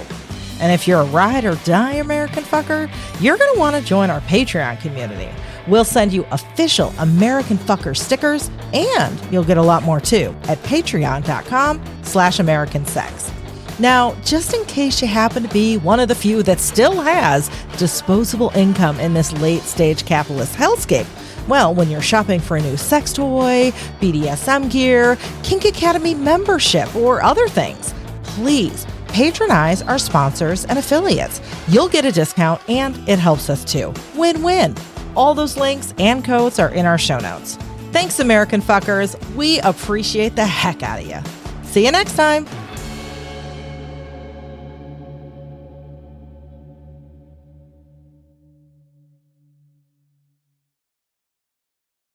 Speaker 2: And if you're a ride or die American fucker, you're going to want to join our Patreon community. We'll send you official American Fucker stickers, and you'll get a lot more too at patreon.com/AmericanSex. Now, just in case you happen to be one of the few that still has disposable income in this late-stage capitalist hellscape, well, when you're shopping for a new sex toy, BDSM gear, Kink Academy membership, or other things, please patronize our sponsors and affiliates. You'll get a discount, and it helps us too. Win-win. All those links and codes are in our show notes. Thanks, American Fuckers. We appreciate the heck out of you. See you next time.